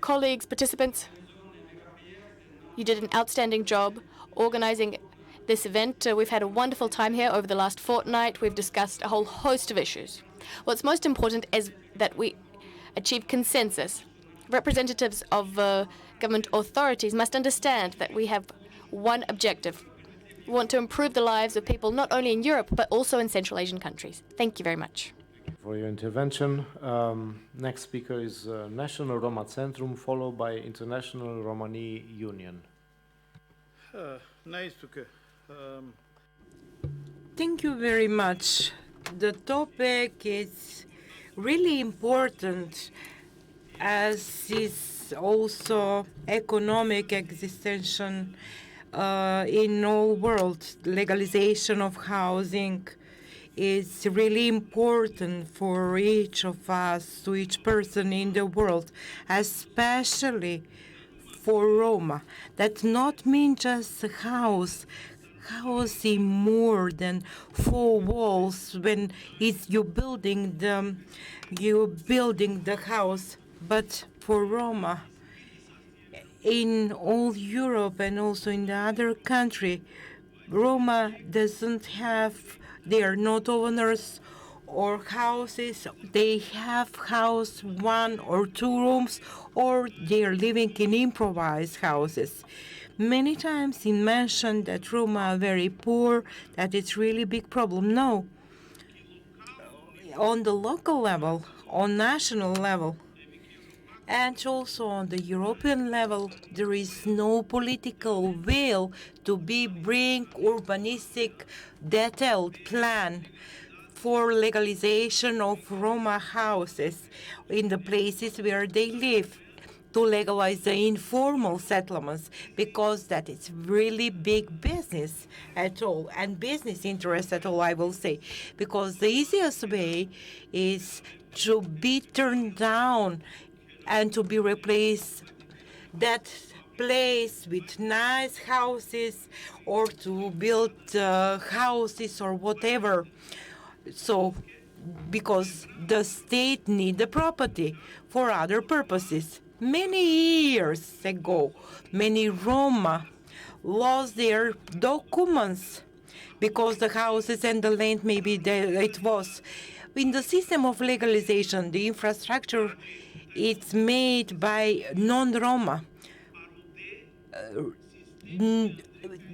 Colleagues, participants, you did an outstanding job. organizing this event. We've had a wonderful time here over the last fortnight. We've discussed a whole host of issues. What's most important is that we achieve consensus. Representatives of government authorities must understand that we have one objective. We want to improve the lives of people not only in Europe, but also in Central Asian countries. Thank you very much. For your intervention. Next speaker is National Roma Centrum, followed by International Romani Union. Thank you very much. The topic is really important, as is also economic existential in all world. Legalization of housing is really important for each of us, to each person in the world, especially for Roma. That not mean just a house in more than 4 walls when you're building the house. But for Roma, in all Europe and also in the other country, Roma doesn't have, they are not owners or houses. They have house 1 or 2 rooms, or they are living in improvised houses. Many times it mentioned that Roma are very poor, that it's really big problem. No. On the local level, on national level, and also on the European level, there is no political will to bring urbanistic detailed plan for legalization of Roma houses in the places where they live, to legalize the informal settlements, because that is really big business at all, and business interest at all, I will say. Because the easiest way is to be turned down and to be replaced that place with nice houses, or to build houses or whatever. So, because the state need the property for other purposes. Many years ago, many Roma lost their documents because the houses and the land, maybe it was. In the system of legalization, the infrastructure it's made by non-Roma.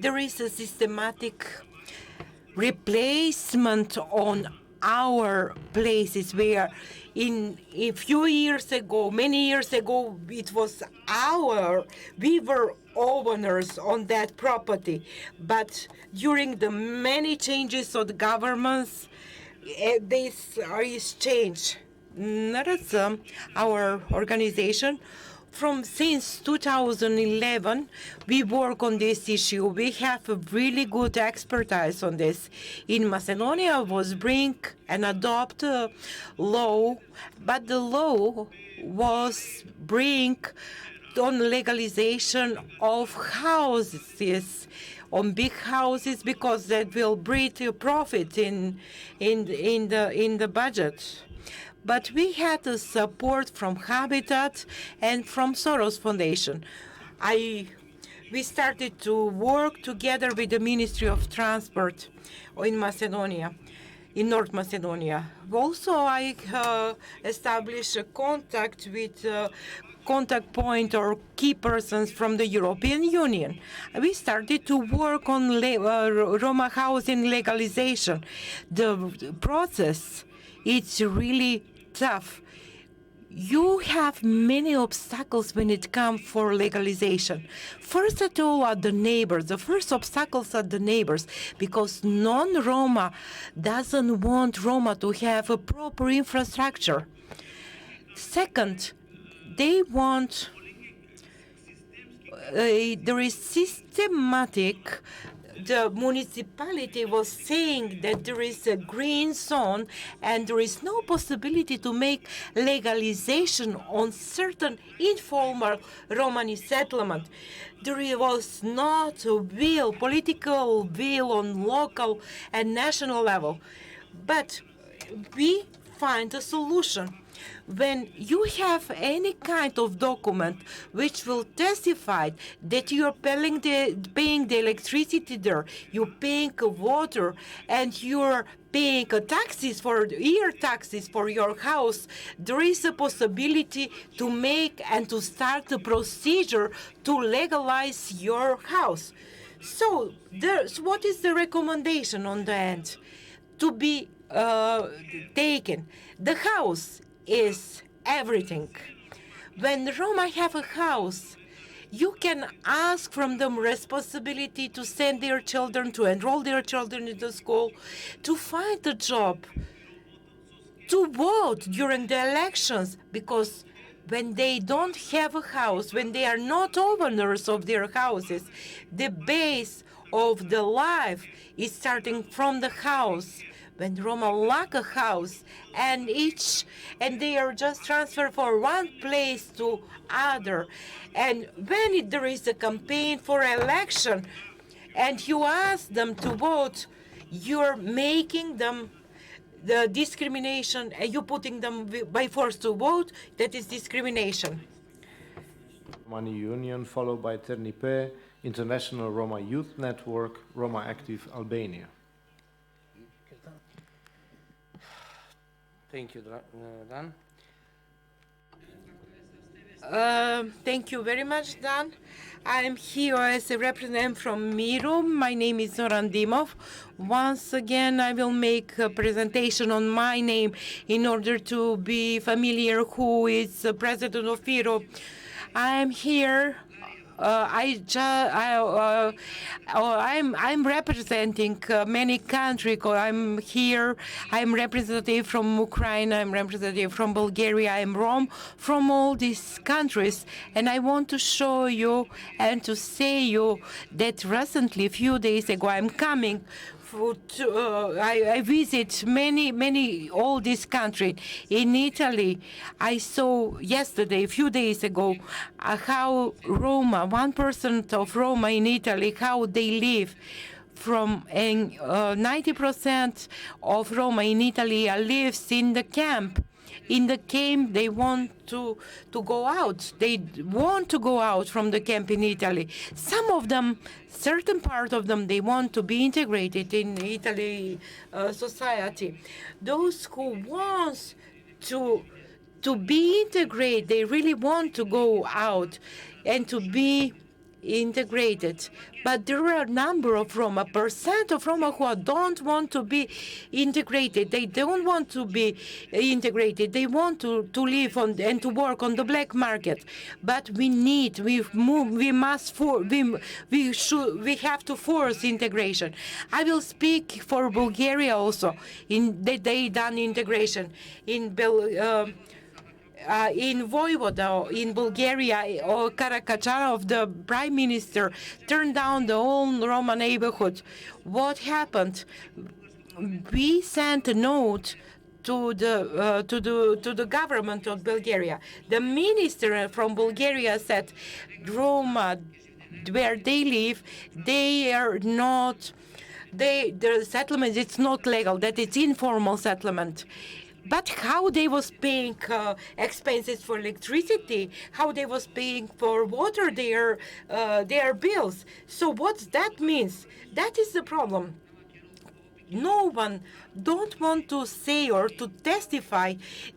There is a systematic replacement on our places where a few years ago, many years ago, it was we were owners on that property. But during the many changes of the governments, this is changed. NRSM, our organization, since 2011, we work on this issue. We have a really good expertise on this. In Macedonia was bring and adopt a law, but the law was bring on legalization of houses, on big houses, because that will bring a profit in the budget. But we had the support from Habitat and from Soros Foundation. We started to work together with the Ministry of Transport in Macedonia, in North Macedonia. Also, I established a contact with contact point or key persons from the European Union. We started to work on Roma housing legalization. The process, it's really tough. You have many obstacles when it comes for legalization. First of all are the neighbors. The first obstacles are the neighbors, because non-Roma doesn't want Roma to have a proper infrastructure. Second, they want, there is systematic, the municipality was saying that there is a green zone and there is no possibility to make legalization on certain informal Romani settlement. There was not a will, political will on local and national level. But we find a solution. When you have any kind of document which will testify that you're paying the electricity there, you're paying water, and you're paying taxes for taxes for your house, there is a possibility to make and to start the procedure to legalize your house. So what is the recommendation on the end to be taken? The house is everything. When Roma have a house, you can ask from them responsibility to send their children, to enroll their children into school, to find a job, to vote during the elections, because when they don't have a house, when they are not owners of their houses, the base of the life is starting from the house. When Roma lack a house, and they are just transferred from one place to other, and when there is a campaign for election, and you ask them to vote, you're making them the discrimination, and you're putting them by force to vote. That is discrimination. Romani Union, followed by Ternipe, International Roma Youth Network, Roma Active Albania. Thank you, Dan. Thank you very much, Dan. I'm here as a representative from Miro. My name is Zoran Dimov. Once again, I will make a presentation on my name in order to be familiar who is the president of Miro. I'm here. I'm representing many countries. I'm here. I'm representative from Ukraine. I'm representative from Bulgaria. I'm Rom from all these countries, and I want to show you and to say you that recently, a few days ago, I'm coming. I visit all these countries. In Italy, I saw yesterday, a few days ago, how Roma, 1% of Roma in Italy, how they live. From 90% of Roma in Italy lives in the camp. In the camp, they want to go out. They want to go out from the camp in Italy. Some of them, certain part of them, they want to be integrated in Italy society. Those who want to be integrated, they really want to go out and to be integrated. But there are a number of Roma, percent of Roma who don't want to be integrated. They don't want to be integrated. They want to live on and to work on the black market. But we have to force integration. I will speak for Bulgaria also in that they done integration in Voivoda, in Bulgaria, or Karakacharov, the prime minister, turned down the whole Roma neighborhood. What happened? We sent a note to the government of Bulgaria. The minister from Bulgaria said, Roma, where they live, they are not. The settlement, it's not legal. That it's informal settlement. But how they was paying expenses for electricity, how they was paying for water, their bills. So what that means? That is the problem. No one don't want to say or to testify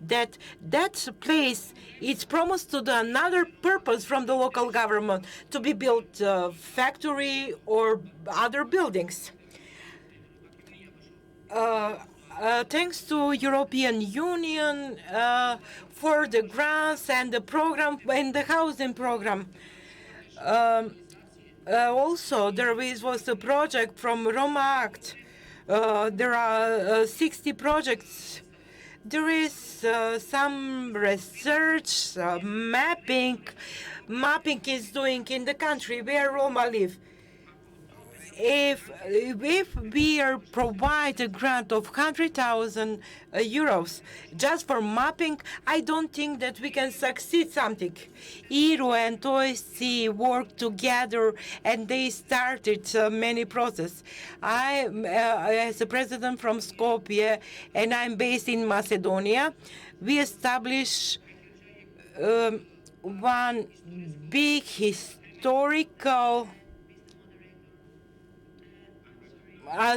that that place is promised to the another purpose from the local government to be built factory or other buildings. Thanks to European Union for the grants and the program and the housing program. Also, there was a project from Roma Act. There are 60 projects. There is some research, mapping is doing in the country where Roma live. if we provide a grant of 100,000 euros just for mapping, I don't think that we can succeed something. IRO and OSC worked together and they started many processes. I, as a president from Skopje, and I'm based in Macedonia, we established one big historical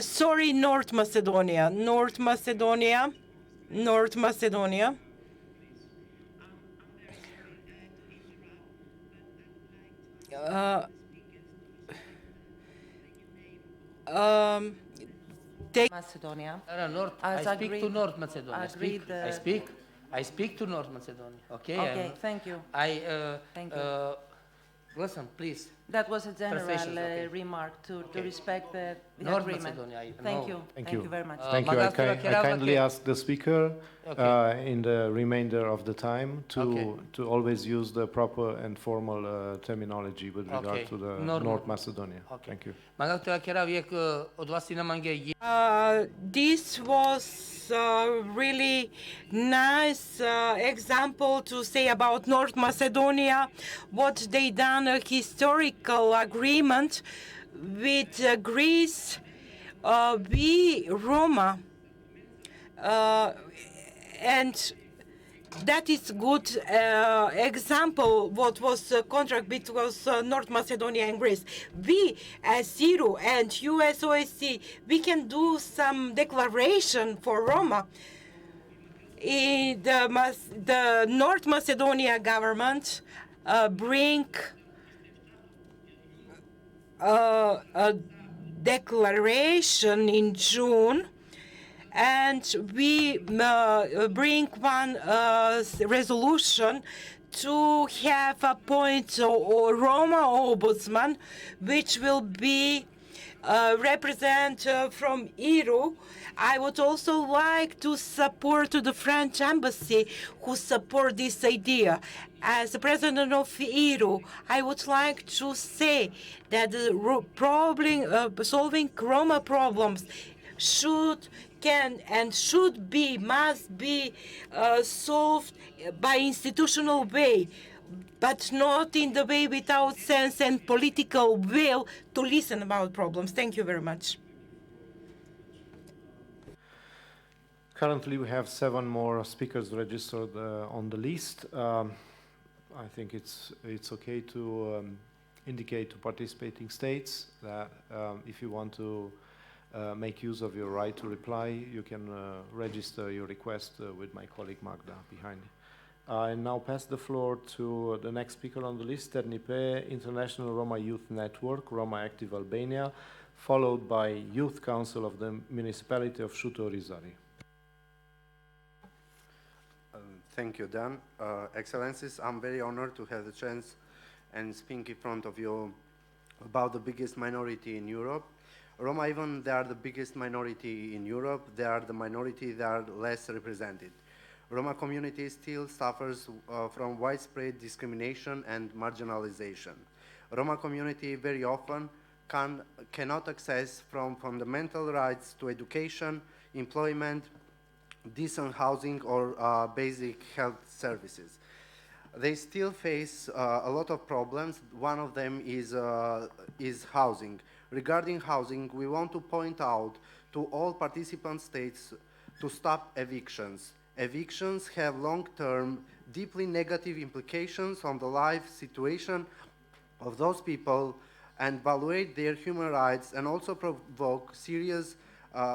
sorry, North Macedonia. North Macedonia. North Macedonia. Macedonia. No, North. As I speak to agreed- North Macedonia. agreed, I speak to North Macedonia. Okay. Okay, thank you. Thank you. Listen, please. That was a general Translation, okay. remark to respect the North agreement. Macedonia, Thank no. you. Thank you. Very much. Thank you. I kindly ask the speaker Okay. in the remainder of the time to always use the proper and formal terminology with regard to the North Macedonia. Thank you. This was a really nice example to say about North Macedonia, what they done, a historical agreement with Greece. We, Roma, and that is good example what was a contract between North Macedonia and Greece. We, as CIRU and USOSC, we can do some declaration for Roma. The North Macedonia government bring a declaration in June, and we bring one resolution to have appoint a Roma ombudsman, which will be represent from IRU. I would also like to support the French embassy who support this idea. As the president of IRU, I would like to say that the solving Roma problems must be solved by institutional way, but not in the way without sense and political will to listen about problems. Thank you very much. Currently, we have 7 more speakers registered on the list. I think it's okay to indicate to participating states that if you want to make use of your right to reply, you can register your request with my colleague Magda behind. I now pass the floor to the next speaker on the list, Ternipe International Roma Youth Network, Roma Active Albania, followed by Youth Council of the Municipality of Shuto-Rizari. Thank you, Dan. Excellencies, I'm very honored to have the chance and speak in front of you about the biggest minority in Europe. Roma, even they are the biggest minority in Europe, they are the minority that are less represented. Roma community still suffers from widespread discrimination and marginalization. Roma community very often cannot access from fundamental rights to education, employment, decent housing, or basic health services. They still face a lot of problems. One of them is housing. Regarding housing, we want to point out to all participant states to stop evictions. Evictions have long-term, deeply negative implications on the life situation of those people and violate their human rights and also provoke serious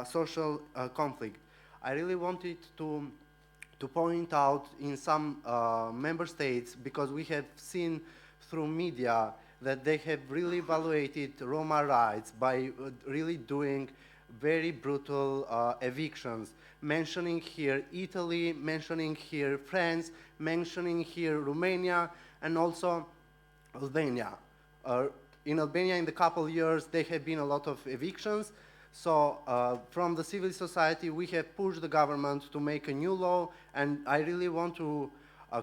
social conflict. I really wanted to point out in some member states, because we have seen through media that they have really violated Roma rights by really doing very brutal evictions, mentioning here Italy, mentioning here France, mentioning here Romania, and also Albania. In Albania, in the couple years, there have been a lot of evictions. So from the civil society, we have pushed the government to make a new law, and I really want to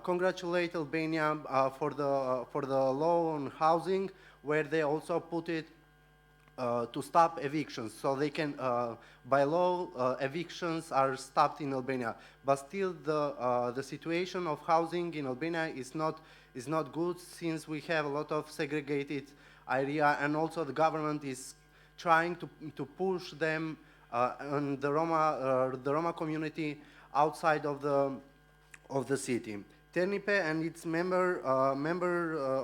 congratulate Albania for the law on housing, where they also put it to stop evictions, so they can, by law, evictions are stopped in Albania. But still, the situation of housing in Albania is not good, since we have a lot of segregated area, and also the government is trying to push them and the Roma community outside of the city. Ternipe and its member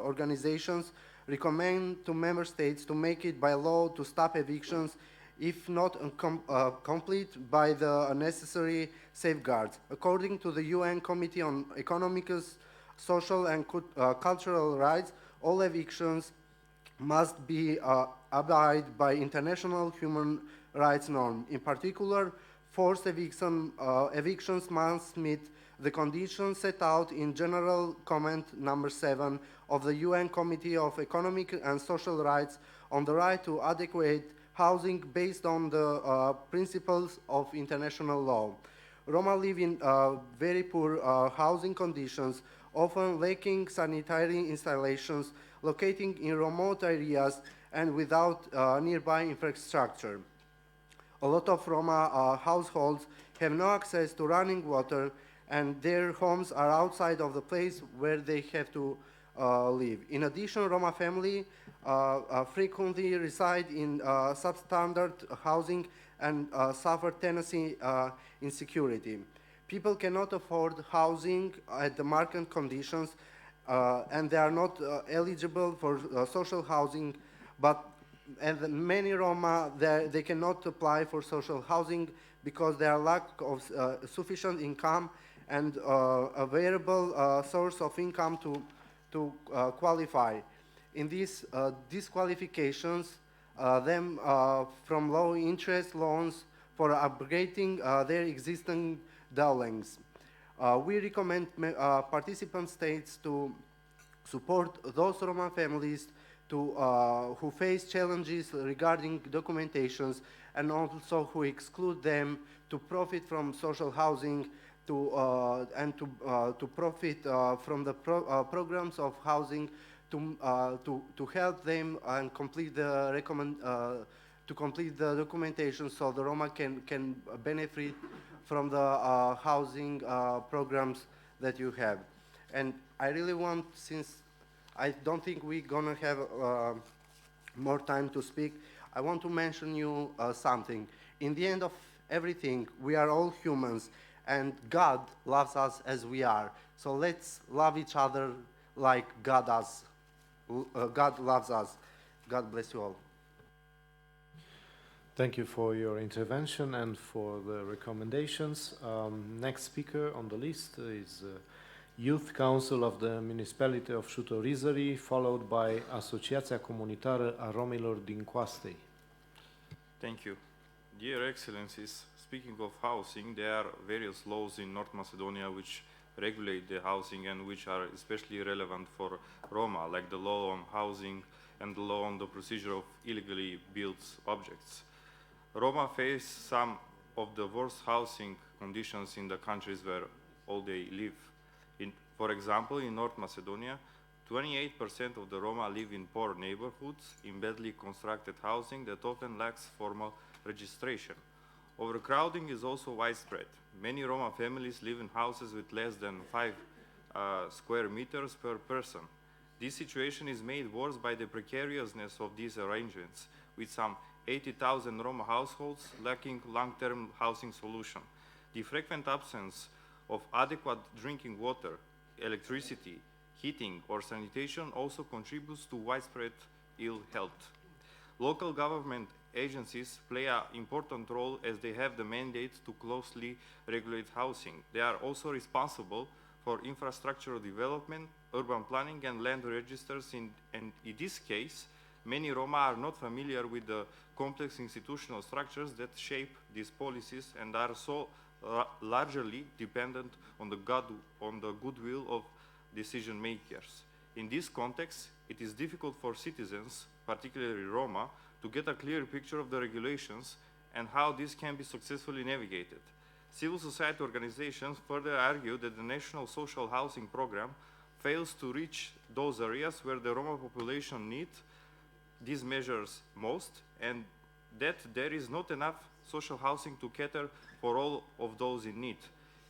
organizations recommend to member states to make it by law to stop evictions, if not complete by the necessary safeguards. According to the UN Committee on Economic, Social and Cultural Rights, all evictions must be abide by international human rights norms. In particular, forced evictions must meet the conditions set out in General Comment number 7 of the UN Committee of Economic and Social Rights on the right to adequate housing based on the principles of international law. Roma live in very poor housing conditions, often lacking sanitary installations, locating in remote areas and without nearby infrastructure. A lot of Roma households have no access to running water, and their homes are outside of the place where they have to live. In addition, Roma families frequently reside in substandard housing and suffer tenancy insecurity. People cannot afford housing at the market conditions, and they are not eligible for social housing, and many Roma, they cannot apply for social housing because there are lack of sufficient income and available source of income to qualify. In these disqualifications, them from low interest loans for upgrading their existing dwellings. We recommend participant states to support those Roma families who face challenges regarding documentations, and also who exclude them to profit from social housing and to profit from the programs of housing to help them and complete the documentation, so the Roma can benefit from the housing programs that you have. And I really want, since I don't think we're gonna have more time to speak, I want to mention you something. In the end of everything, we are all humans, and God loves us as we are. So let's love each other like God does. God loves us. God bless you all. Thank you for your intervention and for the recommendations. Next speaker on the list is Youth Council of the Municipality of Șutorizării, followed by Asociația Comunitară a Romilor din Coastei. Thank you. Dear Excellencies, speaking of housing, there are various laws in North Macedonia which regulate the housing and which are especially relevant for Roma, like the law on housing and the law on the procedure of illegally built objects. Roma face some of the worst housing conditions in the countries where all they live. For example, in North Macedonia, 28% of the Roma live in poor neighborhoods, in badly constructed housing that often lacks formal registration. Overcrowding is also widespread. Many Roma families live in houses with less than 5 square meters per person. This situation is made worse by the precariousness of these arrangements, with some 80,000 Roma households lacking long-term housing solution. The frequent absence of adequate drinking water, electricity, heating, or sanitation also contributes to widespread ill health. Local government agencies play an important role as they have the mandate to closely regulate housing. They are also responsible for infrastructural development, urban planning, and land registers, and in this case, many Roma are not familiar with the complex institutional structures that shape these policies and are so largely dependent on the goodwill of decision makers. In this context, it is difficult for citizens, particularly Roma, to get a clear picture of the regulations and how this can be successfully navigated. Civil society organizations further argue that the National Social Housing Program fails to reach those areas where the Roma population needs these measures most, and that there is not enough social housing to cater for all of those in need.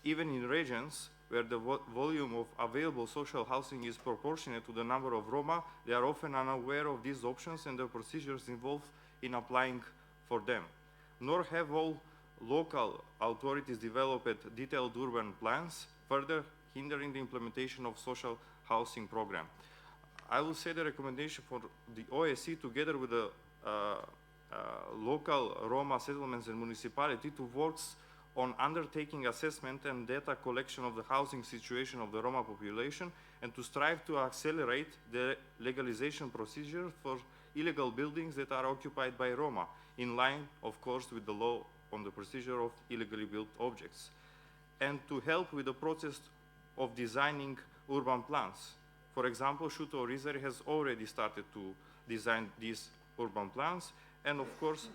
Even in regions where the volume of available social housing is proportionate to the number of Roma, they are often unaware of these options and the procedures involved in applying for them. Nor have all local authorities developed detailed urban plans, further hindering the implementation of social housing program. I will say the recommendation for the OSCE together with the local Roma settlements and municipality to work on undertaking assessment and data collection of the housing situation of the Roma population and to strive to accelerate the legalization procedure for illegal buildings that are occupied by Roma, in line, of course, with the law on the procedure of illegally built objects, and to help with the process of designing urban plans. For example, Shuto Rizari has already started to design these urban plans, and of course,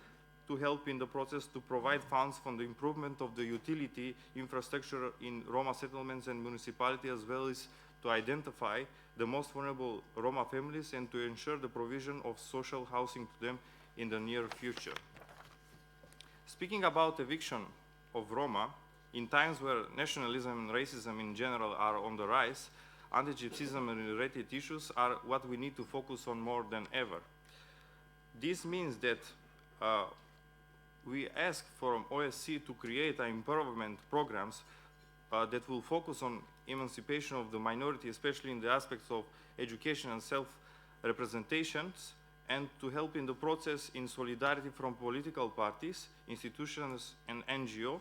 to help in the process to provide funds for the improvement of the utility infrastructure in Roma settlements and municipality, as well as to identify the most vulnerable Roma families and to ensure the provision of social housing to them in the near future. Speaking about eviction of Roma, in times where nationalism and racism in general are on the rise, anti-Gypsyism and related issues are what we need to focus on more than ever. This means that we ask from OSCE to create empowerment programs that will focus on emancipation of the minority, especially in the aspects of education and self-representations, and to help in the process in solidarity from political parties, institutions, and NGO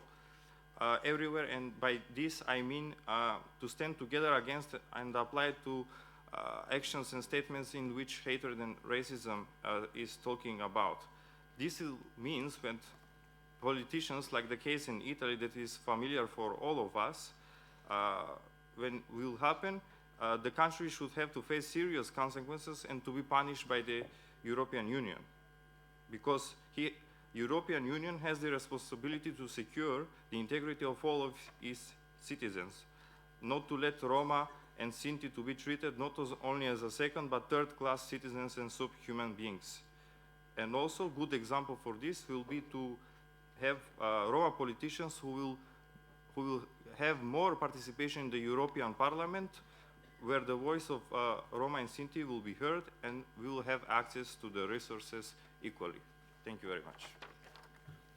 everywhere. And by this, I mean to stand together against and apply to actions and statements in which hatred and racism is talking about. This means when politicians, like the case in Italy that is familiar for all of us, when will happen, the country should have to face serious consequences and to be punished by the European Union. Because European Union has the responsibility to secure the integrity of all of its citizens, not to let Roma and Sinti to be treated not only as a second but third-class citizens and subhuman beings. And also, good example for this will be to have Roma politicians who will have more participation in the European Parliament, where the voice of Roma and Sinti will be heard and will have access to the resources equally. Thank you very much.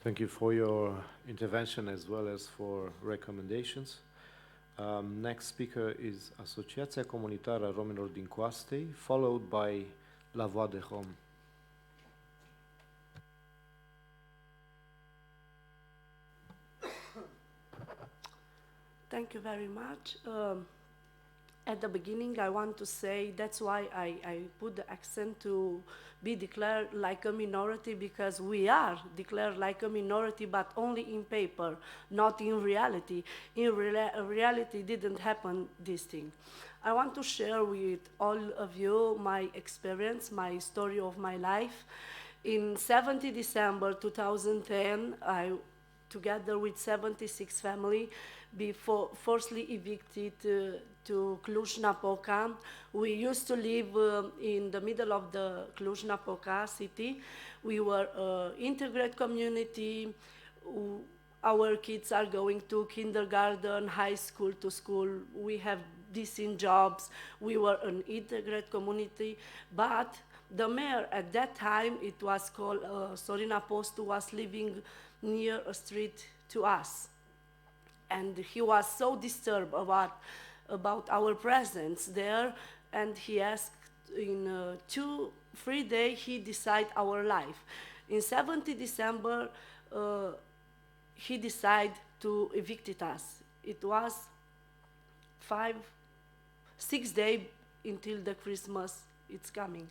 Thank you for your intervention as well as for recommendations. Next speaker is Asociația Comunitară a Romilor din Coastei, followed by La Voix des Roms. Thank you very much. At the beginning, I want to say that's why I put the accent to be declared like a minority, because we are declared like a minority, but only in paper, not in reality. In reality, didn't happen this thing. I want to share with all of you my experience, my story of my life. In 17 December 2010, I, together with 76 family, before forcibly evicted to Cluj-Napoca. We used to live in the middle of the Cluj-Napoca city. We were an integrated community. Our kids are going to kindergarten, high school to school. We have decent jobs. We were an integrated community. But the mayor at that time, it was called Sorina Postu, was living near a street to us. And he was so disturbed about our presence there, and he asked in 2-3 days, he decided our life. In 17 December, he decided to evict us. It was 5-6 days until the Christmas it's coming.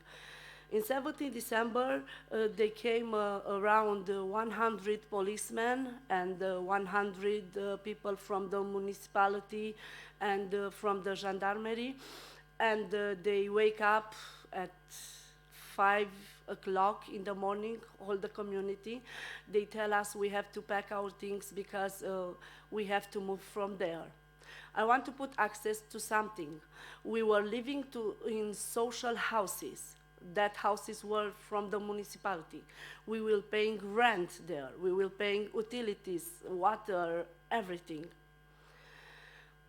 In 17 December, they came around 100 policemen and 100 people from the municipality and from the gendarmerie. And they wake up at 5 o'clock in the morning, all the community. They tell us we have to pack our things because we have to move from there. I want to put access to something. We were living in social houses. that houses were from the municipality. We will paying rent there. We will paying utilities, water, everything.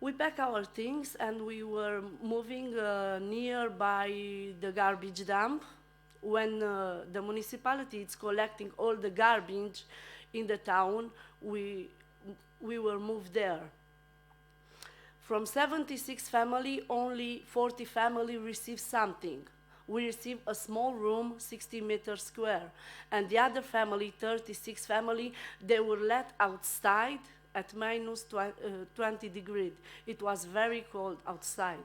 We pack our things and we were moving nearby the garbage dump. When the municipality is collecting all the garbage in the town, we were moved there. From 76 family, only 40 family received something. We received a small room, 60 meters square, and the other family, 36 family, they were let outside at minus 20 degrees. It was very cold outside.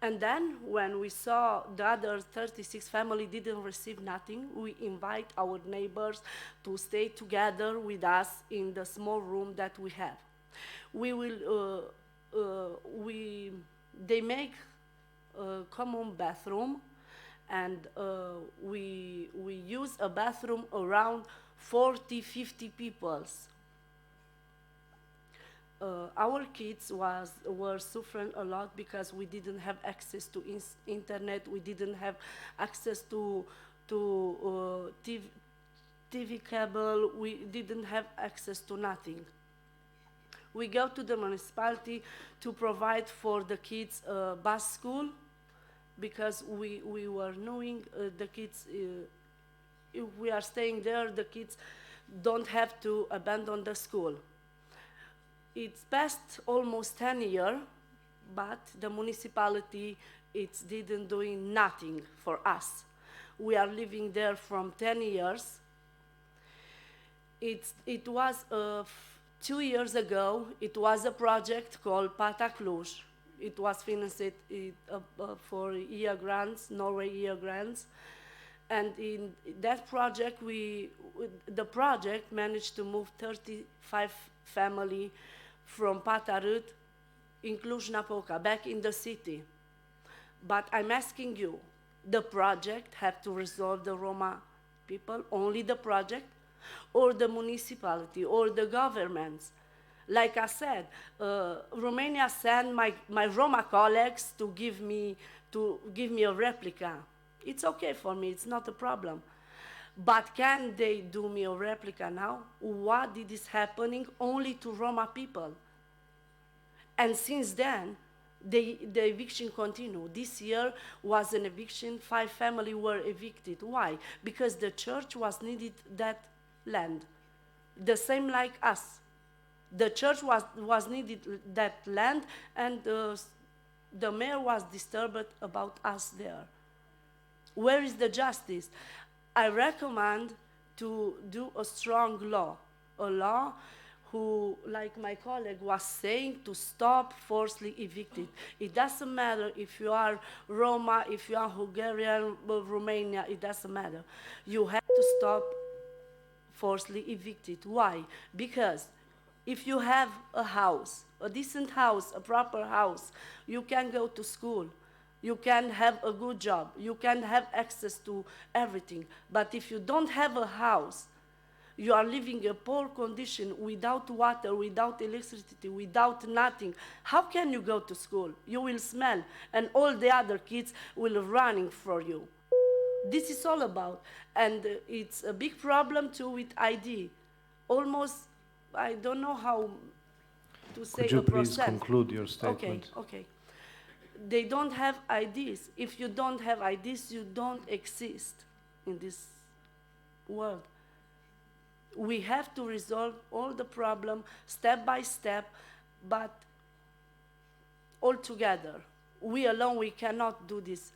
And then when we saw the other 36 family didn't receive nothing, we invite our neighbors to stay together with us in the small room that we have. They make a common bathroom, and we use a bathroom around 40, 50 peoples. Our kids were suffering a lot because we didn't have access to internet, we didn't have access to TV cable, we didn't have access to nothing. We go to the municipality to provide for the kids bus school, because we were knowing the kids, if we are staying there, the kids don't have to abandon the school. It's past almost 10 years, but the municipality didn't doing nothing for us. We are living there from 10 years. It was 2 years ago, it was a project called Pata Cluj. It was financed for year grants, Norway year grants. And in that project, the project managed to move 35 family from Patarut in Cluj-Napoca, back in the city. But I'm asking you, the project have to resolve the Roma people, only the project, or the municipality, or the governments? Like I said, Romania sent my Roma colleagues to give me a replica. It's okay for me, it's not a problem. But can they do me a replica now? What is happening only to Roma people? And since then, the eviction continued. This year was an eviction, 5 families were evicted. Why? Because the church was needed that land. The same like us. The church was needed that land, and the mayor was disturbed about us there. Where is the justice? I recommend to do a strong law, a law who, like my colleague was saying, to stop forcibly evicted. It doesn't matter if you are Roma, if you are Hungarian, Romania, it doesn't matter. You have to stop forcibly evicted. Why? Because if you have a house, a decent house, a proper house, you can go to school, you can have a good job, you can have access to everything. But if you don't have a house, you are living in a poor condition, without water, without electricity, without nothing. How can you go to school? You will smell, and all the other kids will running for you. This is all about, and it's a big problem too with ID. Almost, I don't know how to say. Could you a please process. conclude your statement? Okay. They don't have IDs. If you don't have IDs, you don't exist in this world. We have to resolve all the problem step by step, but all together. We alone, we cannot do this.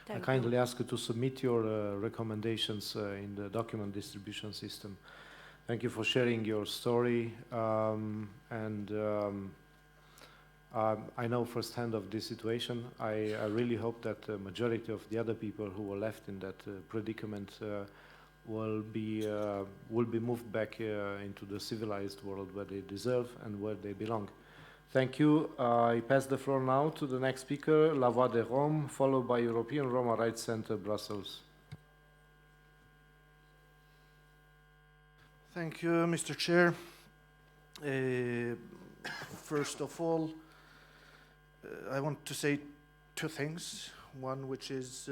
I kindly ask you to submit your recommendations in the document distribution system. Thank you for sharing your story, I know firsthand of this situation. I really hope that the majority of the other people who were left in that predicament will be moved back into the civilized world where they deserve and where they belong. Thank you. I pass the floor now to the next speaker, La Voix des Roms, followed by European Roma Rights Center, Brussels. Thank you, Mr. Chair. First of all, I want to say 2 things. One, which is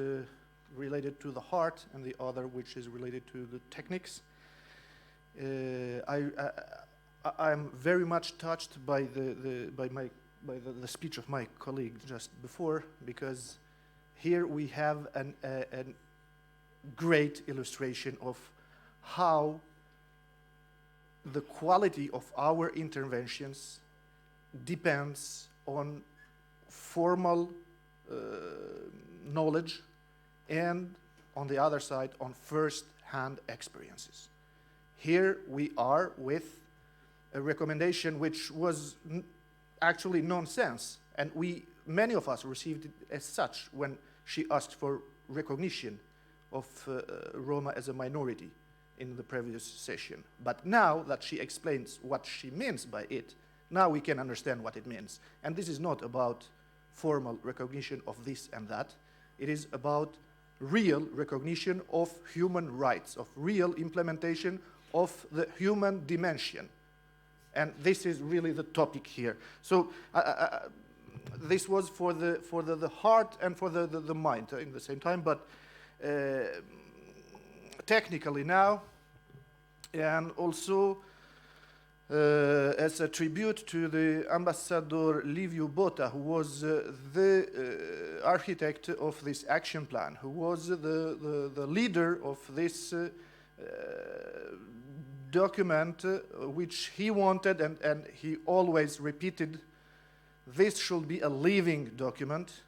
related to the heart and the other which is related to the techniques. I'm very much touched by the speech of my colleague just before, because here we have a great illustration of how the quality of our interventions depends on formal knowledge and, on the other side, on first-hand experiences. Here we are with a recommendation which was actually nonsense, and many of us received it as such when she asked for recognition of Roma as a minority in the previous session. But now that she explains what she means by it, now we can understand what it means. And this is not about formal recognition of this and that. It is about real recognition of human rights, of real implementation of the human dimension. And this is really the topic here. So this was for the heart and for the mind in the same time, but technically now, and also as a tribute to the Ambassador Liviu Bota, who was the architect of this action plan, who was the leader of this document, which he wanted, and he always repeated, this should be a living document.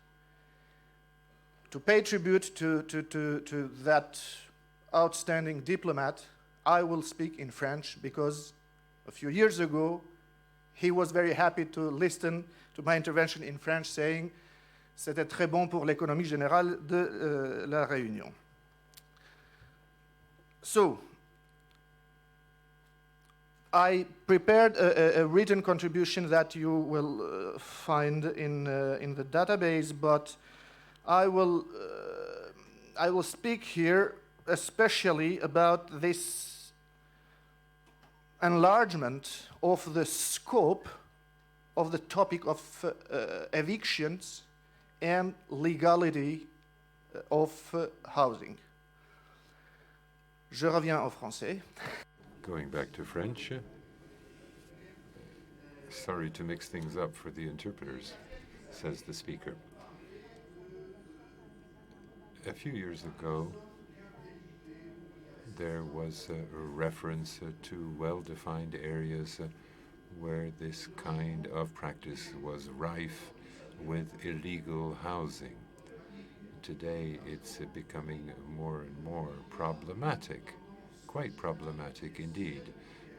To pay tribute to that outstanding diplomat, I will speak in French, because a few years ago, he was very happy to listen to my intervention in French, saying, c'était très bon pour l'économie générale de la Réunion. So, I prepared a written contribution that you will find in the database, but I will speak here especially about this enlargement of the scope of the topic of evictions and legality of housing. Je reviens en français. Going back to French. Sorry to mix things up for the interpreters, says the speaker. A few years ago, there was a reference to well-defined areas where this kind of practice was rife with illegal housing. Today, it's becoming more and more problematic, quite problematic indeed.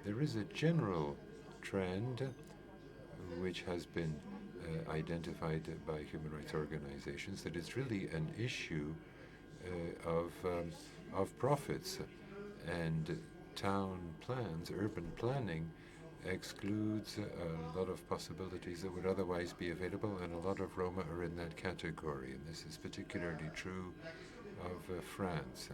There is a general trend which has been identified by human rights organizations that it's really an issue of profits. And town plans, urban planning, excludes a lot of possibilities that would otherwise be available, and a lot of Roma are in that category. And this is particularly true of France.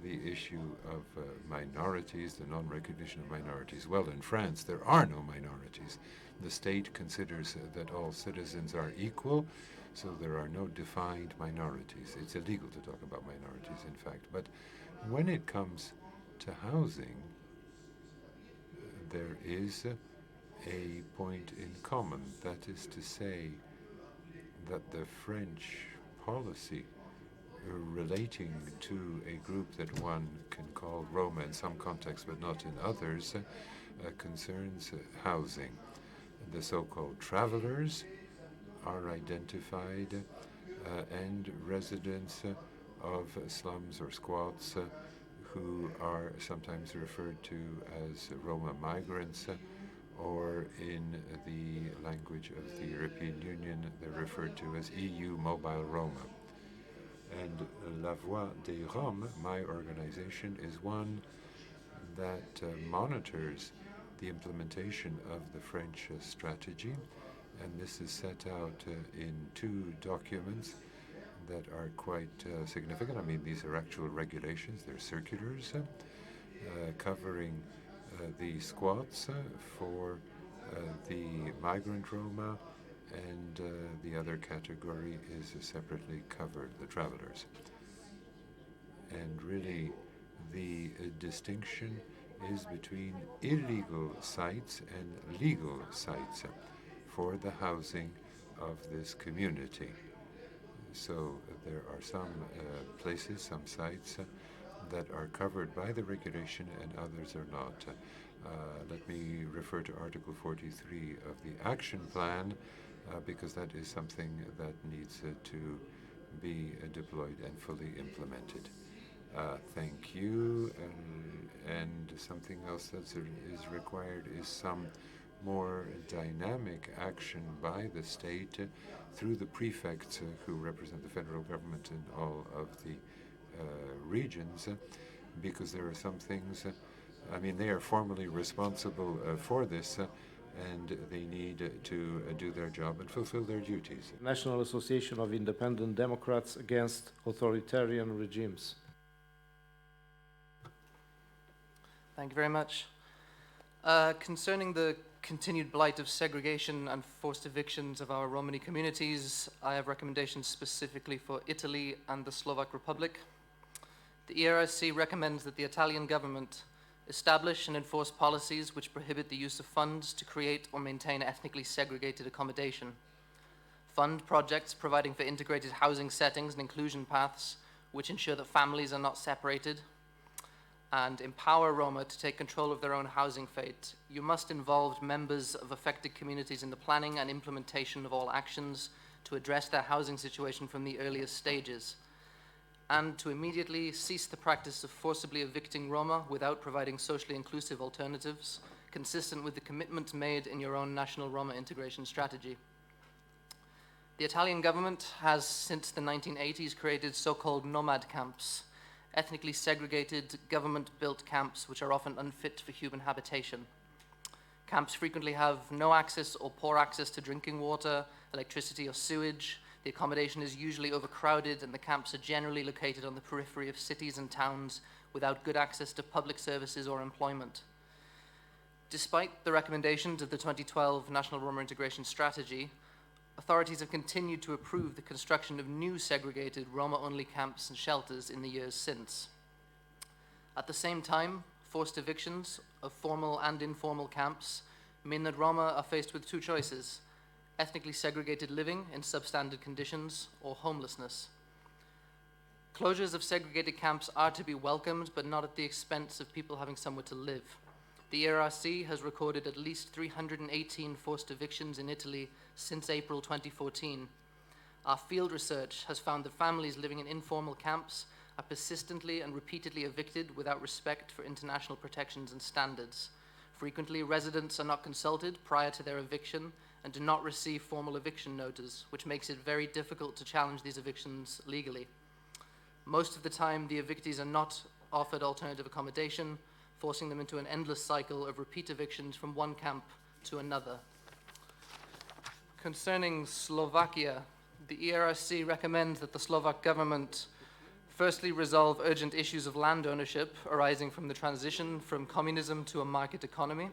The issue of minorities, the non-recognition of minorities. Well, in France, there are no minorities. The state considers that all citizens are equal, so there are no defined minorities. It's illegal to talk about minorities, in fact. But when it comes to housing, there is a point in common. That is to say that the French policy relating to a group that one can call Roma in some contexts but not in others concerns housing. The so-called travelers are identified and residents of slums or squats who are sometimes referred to as Roma migrants, or in the language of the European Union, they're referred to as EU mobile Roma. And La Voix des Roms, my organization, is one that monitors the implementation of the French strategy, and this is set out in two documents that are quite significant. I mean, these are actual regulations. They're circulars covering the squats for the migrant Roma, and the other category is separately covered, the travelers. And really, the distinction is between illegal sites and legal sites for the housing of this community. So there are some places, some sites that are covered by the regulation and others are not. Let me refer to Article 43 of the Action Plan because that is something that needs to be deployed and fully implemented. Thank you. And something else that is required is some more dynamic action by the state through the prefects who represent the federal government in all of the regions, because there are some things, I mean, they are formally responsible for this, and they need to do their job and fulfill their duties. National Association of Independent Democrats Against Authoritarian Regimes. Thank you very much. Concerning the continued blight of segregation and forced evictions of our Romani communities, I have recommendations specifically for Italy and the Slovak Republic. The ERSC recommends that the Italian government establish and enforce policies which prohibit the use of funds to create or maintain ethnically segregated accommodation. Fund projects providing for integrated housing settings and inclusion paths which ensure that families are not separated, and empower Roma to take control of their own housing fate. You must involve members of affected communities in the planning and implementation of all actions to address their housing situation from the earliest stages, and to immediately cease the practice of forcibly evicting Roma without providing socially inclusive alternatives, consistent with the commitment made in your own national Roma integration strategy. The Italian government has, since the 1980s, created so-called nomad camps, ethnically segregated, government-built camps which are often unfit for human habitation. Camps frequently have no access or poor access to drinking water, electricity, or sewage. The accommodation is usually overcrowded, and the camps are generally located on the periphery of cities and towns without good access to public services or employment. Despite the recommendations of the 2012 National Roma Integration Strategy, authorities have continued to approve the construction of new segregated Roma-only camps and shelters in the years since. At the same time, forced evictions of formal and informal camps mean that Roma are faced with two choices: ethnically segregated living in substandard conditions or homelessness. Closures of segregated camps are to be welcomed, but not at the expense of people having somewhere to live. The ERRC has recorded at least 318 forced evictions in Italy since April 2014. Our field research has found that families living in informal camps are persistently and repeatedly evicted without respect for international protections and standards. Frequently, residents are not consulted prior to their eviction and do not receive formal eviction notice, which makes it very difficult to challenge these evictions legally. Most of the time, the evictees are not offered alternative accommodation, forcing them into an endless cycle of repeat evictions from one camp to another. Concerning Slovakia, the ERRC recommends that the Slovak government firstly resolve urgent issues of land ownership arising from the transition from communism to a market economy,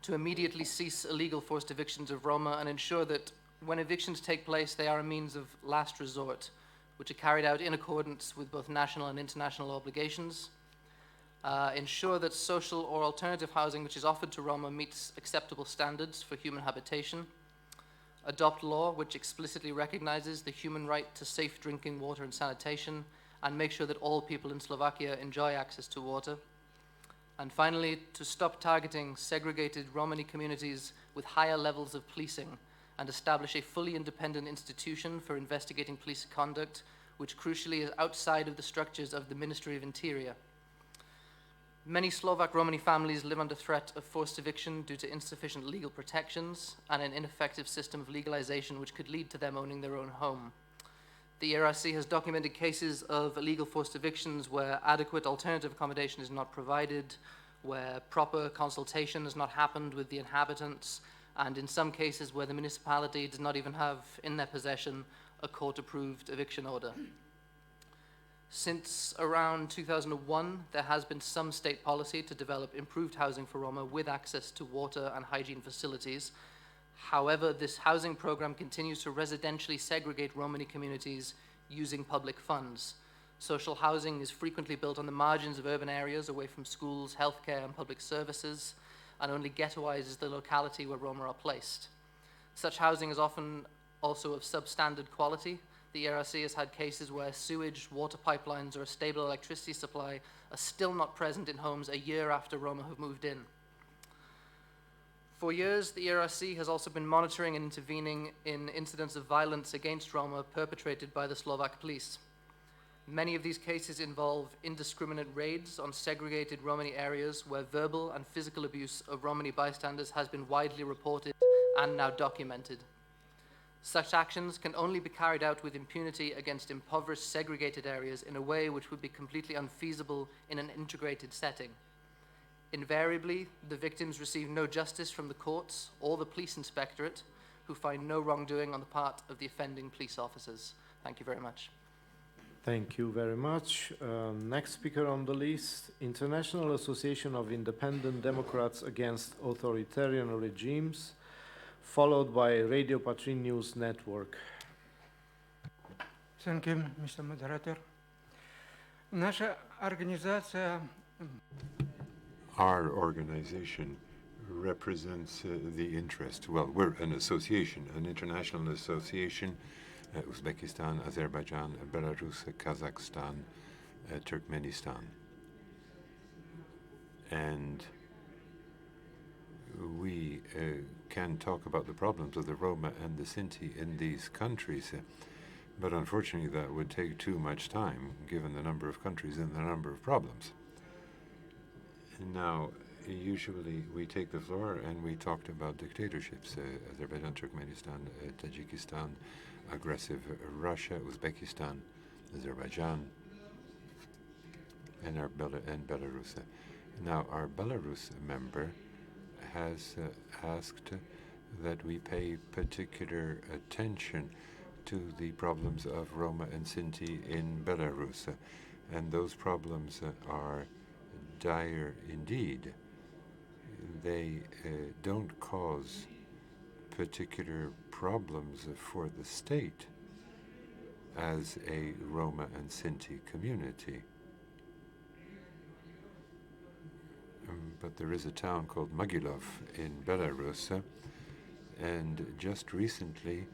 to immediately cease illegal forced evictions of Roma and ensure that when evictions take place, they are a means of last resort, which are carried out in accordance with both national and international obligations. Ensure that social or alternative housing which is offered to Roma meets acceptable standards for human habitation. Adopt law which explicitly recognizes the human right to safe drinking water and sanitation, and make sure that all people in Slovakia enjoy access to water. And finally, to stop targeting segregated Romani communities with higher levels of policing and establish a fully independent institution for investigating police conduct, which crucially is outside of the structures of the Ministry of Interior. Many Slovak Romani families live under threat of forced eviction due to insufficient legal protections and an ineffective system of legalization which could lead to them owning their own home. The ERRC has documented cases of illegal forced evictions where adequate alternative accommodation is not provided, where proper consultation has not happened with the inhabitants, and in some cases where the municipality does not even have in their possession a court-approved eviction order. Since around 2001, there has been some state policy to develop improved housing for Roma with access to water and hygiene facilities. However, this housing program continues to residentially segregate Romani communities using public funds. Social housing is frequently built on the margins of urban areas away from schools, healthcare, and public services, and only ghettoizes the locality where Roma are placed. Such housing is often also of substandard quality. The ERC has had cases where sewage, water pipelines, or a stable electricity supply are still not present in homes a year after Roma have moved in. For years, the ERC has also been monitoring and intervening in incidents of violence against Roma perpetrated by the Slovak police. Many of these cases involve indiscriminate raids on segregated Romani areas where verbal and physical abuse of Romani bystanders has been widely reported and now documented. Such actions can only be carried out with impunity against impoverished segregated areas in a way which would be completely unfeasible in an integrated setting. Invariably, the victims receive no justice from the courts or the police inspectorate, who find no wrongdoing on the part of the offending police officers. Thank you very much. Thank you very much. Next speaker on the list, International Association of Independent Democrats Against Authoritarian Regimes, followed by Radio Patrin News Network. Thank you, Mr. Moderator. Наша организация... Our organization represents the interest. Well, we're an association, an international association, Uzbekistan, Azerbaijan, Belarus, Kazakhstan, Turkmenistan. And we can talk about the problems of the Roma and the Sinti in these countries, but unfortunately that would take too much time, given the number of countries and the number of problems. Now, usually we take the floor and we talked about dictatorships, Azerbaijan, Turkmenistan, Tajikistan, aggressive Russia, Uzbekistan, Azerbaijan, and Belarus. Now, our Belarus member has asked that we pay particular attention to the problems of Roma and Sinti in Belarus, and those problems are dire indeed. They don't cause particular problems for the state as a Roma and Sinti community. But there is a town called Mogilov in Belarus, and just recently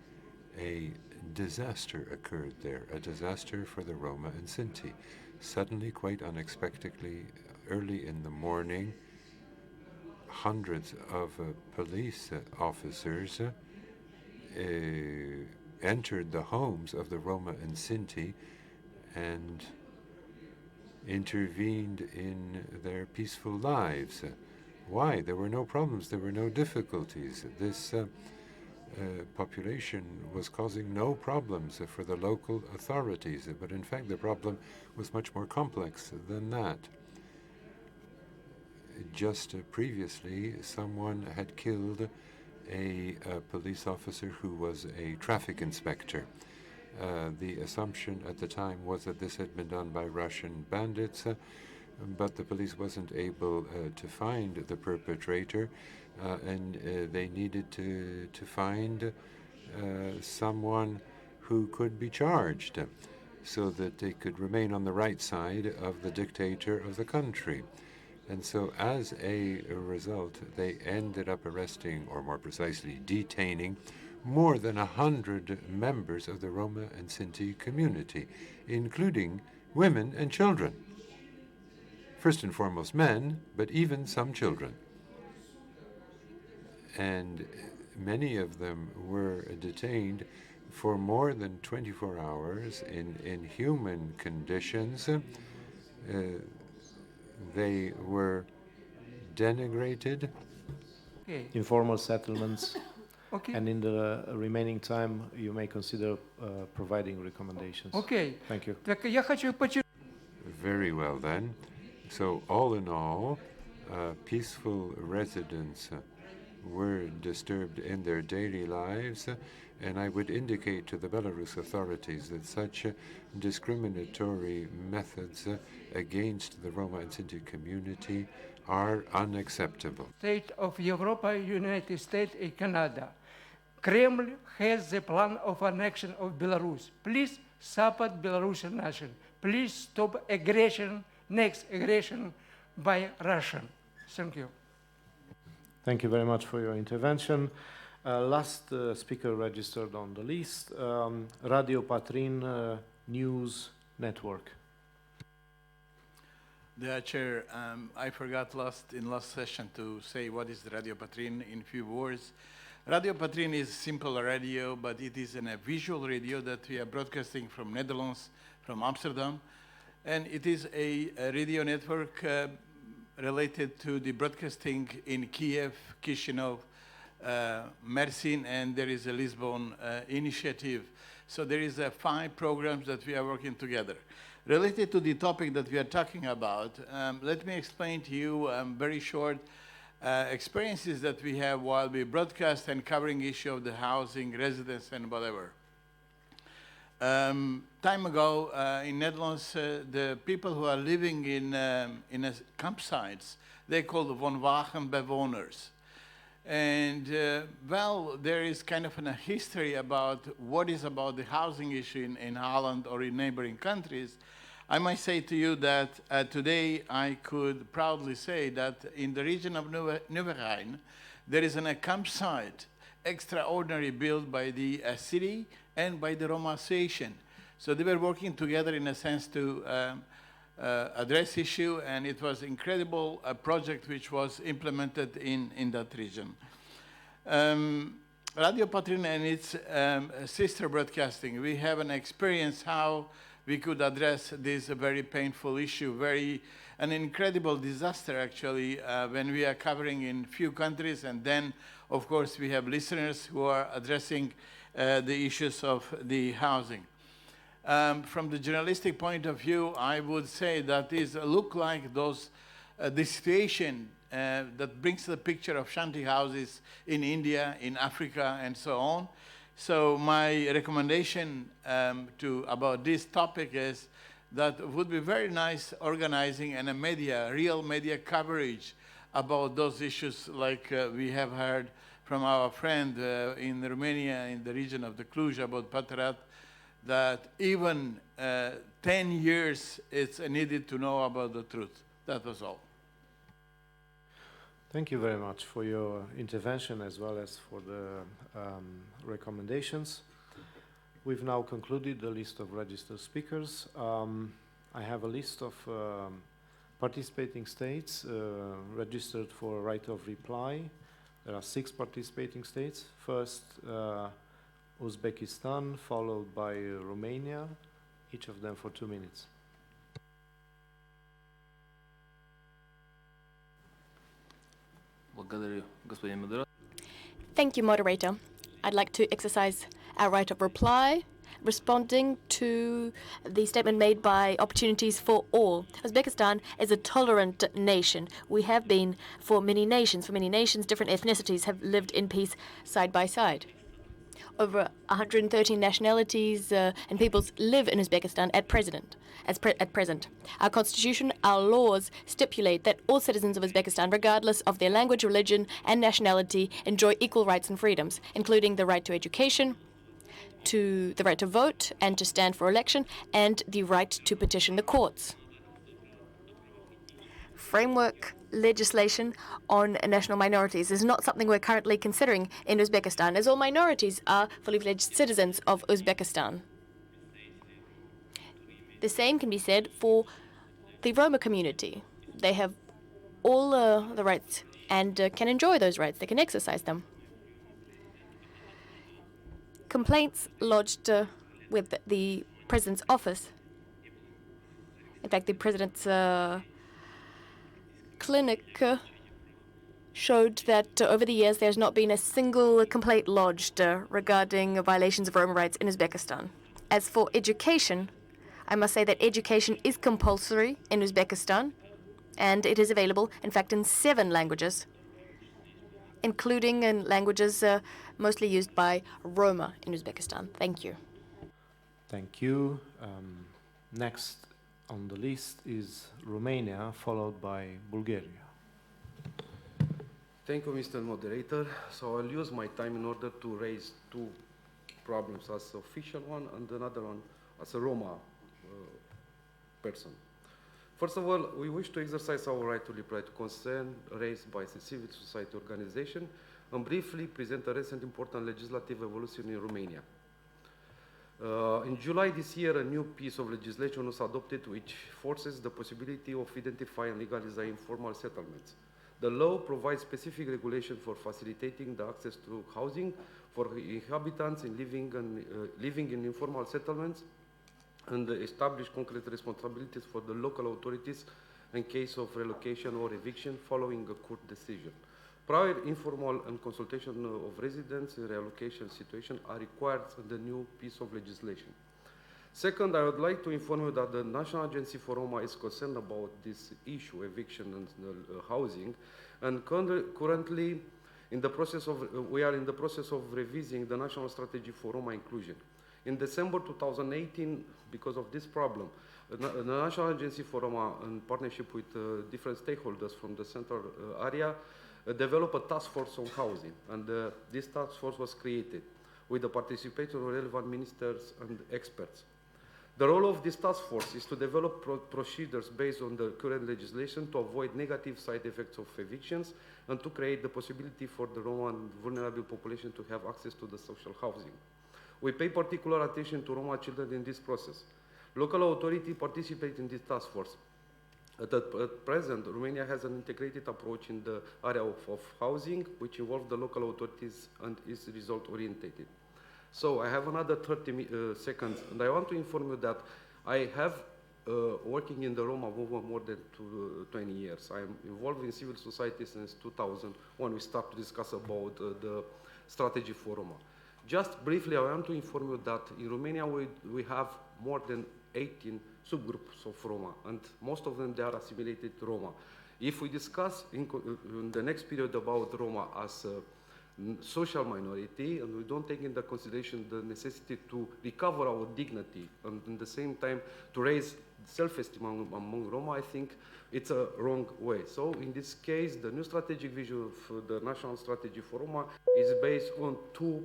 a disaster occurred there, a disaster for the Roma and Sinti. Suddenly, quite unexpectedly, early in the morning, hundreds of police officers entered the homes of the Roma and Sinti and intervened in their peaceful lives. Why? There were no problems, there were no difficulties. This population was causing no problems for the local authorities, but in fact the problem was much more complex than that. Just previously, someone had killed a police officer who was a traffic inspector. The assumption at the time was that this had been done by Russian bandits, but the police wasn't able to find the perpetrator, and they needed to find someone who could be charged so that they could remain on the right side of the dictator of the country. And so as a result, they ended up arresting, or more precisely, detaining more than 100 members of the Roma and Sinti community, including women and children. First and foremost men, but even some children. And many of them were detained for more than 24 hours in inhuman conditions. They were denigrated. Okay. Informal settlements. Okay. And in the remaining time, you may consider providing recommendations. Okay. Thank you. Very well then. So all in all, peaceful residents were disturbed in their daily lives, and I would indicate to the Belarus authorities that such discriminatory methods against the Roma and Sinti community are unacceptable. State of Europe, United States and Canada. Kremlin has the plan of annexion of Belarus. Please support Belarusian nation. Please stop aggression, next aggression by Russian. Thank you. Thank you very much for your intervention. Last speaker registered on the list, Radio Patrin News Network. Dear Chair, I forgot in last session to say what is Radio Patrin in few words. Radio Patrin is simple radio, but it is a visual radio that we are broadcasting from Netherlands, from Amsterdam. And it is a radio network related to the broadcasting in Kiev, Chisinau, Mersin, and there is a Lisbon initiative. So there is 5 programs that we are working together. Related to the topic that we are talking about, let me explain to you very short experiences that we have while we broadcast and covering issue of the housing, residence, and whatever. Time ago in Netherlands, the people who are living in campsites, they call the woonwagenbewoners. And well, there is kind of a history about what is about the housing issue in Holland or in neighboring countries. I might say to you that today I could proudly say that in the region of Nieuwegein, there is a campsite extraordinary built by the city and by the Roma Association. So they were working together in a sense to address issue, and it was incredible project which was implemented in that region. Radio Patrin and its sister broadcasting, we have an experience how we could address this very painful issue, an incredible disaster actually when we are covering in few countries, and then of course we have listeners who are addressing the issues of the housing. From the journalistic point of view, I would say that these look like those, the situation that brings the picture of shanty houses in India, in Africa, and so on. So my recommendation about this topic is that it would be very nice organizing and real media coverage about those issues like we have heard from our friend in Romania, in the region of the Cluj, about Patrat, that even 10 years it's needed to know about the truth. That was all. Thank you very much for your intervention as well as for the recommendations. We've now concluded the list of registered speakers. I have a list of participating states registered for right of reply. There are 6 participating states. First, Uzbekistan, followed by Romania, each of them for 2 minutes. Thank you, moderator. I'd like to exercise our right of reply, responding to the statement made by Opportunities for All. Uzbekistan is a tolerant nation. We have been for many nations. For many nations, different ethnicities have lived in peace side by side. Over 113 nationalities and peoples live in Uzbekistan at present. Our constitution, our laws stipulate that all citizens of Uzbekistan, regardless of their language, religion, and nationality, enjoy equal rights and freedoms, including the right to education, to the right to vote and to stand for election, and the right to petition the courts. Framework legislation on national minorities is not something we're currently considering in Uzbekistan, as all minorities are fully fledged citizens of Uzbekistan. The same can be said for the Roma community. They have all the rights and can enjoy those rights. They can exercise them. Complaints lodged with the President's office. In fact, the President's clinic showed that over the years there's not been a single complaint lodged regarding violations of Roma rights in Uzbekistan. As for education, I must say that education is compulsory in Uzbekistan, and it is available, in fact, in 7 languages, including in languages mostly used by Roma in Uzbekistan. Thank you. Thank you. Next on the list is Romania, followed by Bulgaria. Thank you, Mr. Moderator. So I'll use my time in order to raise 2 problems as official one and another one as a Roma person. First of all, we wish to exercise our right to reply to concern raised by the civil society organization and briefly present a recent important legislative evolution in Romania. In July this year, a new piece of legislation was adopted which forces the possibility of identifying and legalizing informal settlements. The law provides specific regulation for facilitating the access to housing for inhabitants in living in informal settlements and establish concrete responsibilities for the local authorities in case of relocation or eviction following a court decision. Prior informal and consultation of residents in relocation situation are required in the new piece of legislation. Second, I would like to inform you that the National Agency for Roma is concerned about this issue, eviction and housing, and currently we are in the process of revising the National Strategy for Roma Inclusion. In December 2018, because of this problem, the National Agency for Roma, in partnership with different stakeholders from the central area, developed a task force on housing, and this task force was created with the participation of relevant ministers and experts. The role of this task force is to develop procedures based on the current legislation to avoid negative side effects of evictions and to create the possibility for the Roma and vulnerable population to have access to the social housing. We pay particular attention to Roma children in this process. Local authorities participate in this task force. At present, Romania has an integrated approach in the area of housing, which involves the local authorities and is result-oriented. So I have another 30 seconds, and I want to inform you that I have working in the Roma movement more than 20 years. I am involved in civil society since 2000 when we start to discuss about the strategy for Roma. Just briefly, I want to inform you that in Romania we have more than 18 subgroups of Roma, and most of them they are assimilated Roma. If we discuss in the next period about Roma as a social minority, and we don't take into consideration the necessity to recover our dignity and at the same time to raise self-esteem among Roma, I think it's a wrong way. So in this case, the new strategic vision of the National Strategy for Roma is based on two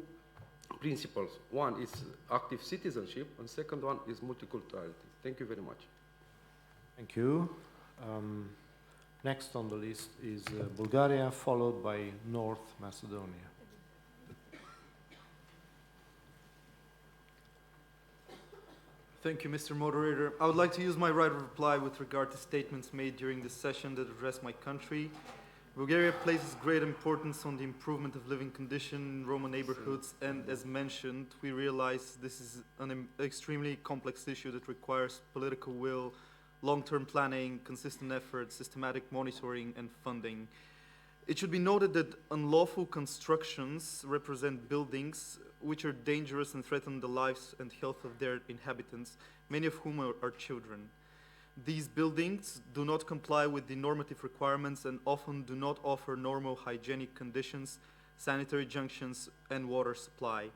principles. One is active citizenship, and second one is multiculturality. Thank you very much. Thank you. Next on the list is Bulgaria, followed by North Macedonia. Thank you, Mr. Moderator. I would like to use my right of reply with regard to statements made during this session that address my country. Bulgaria places great importance on the improvement of living condition in Roma neighborhoods, and as mentioned, we realize this is an extremely complex issue that requires political will, long-term planning, consistent effort, systematic monitoring, and funding. It should be noted that unlawful constructions represent buildings which are dangerous and threaten the lives and health of their inhabitants, many of whom are children. These buildings do not comply with the normative requirements and often do not offer normal hygienic conditions, sanitary junctions, and water supply.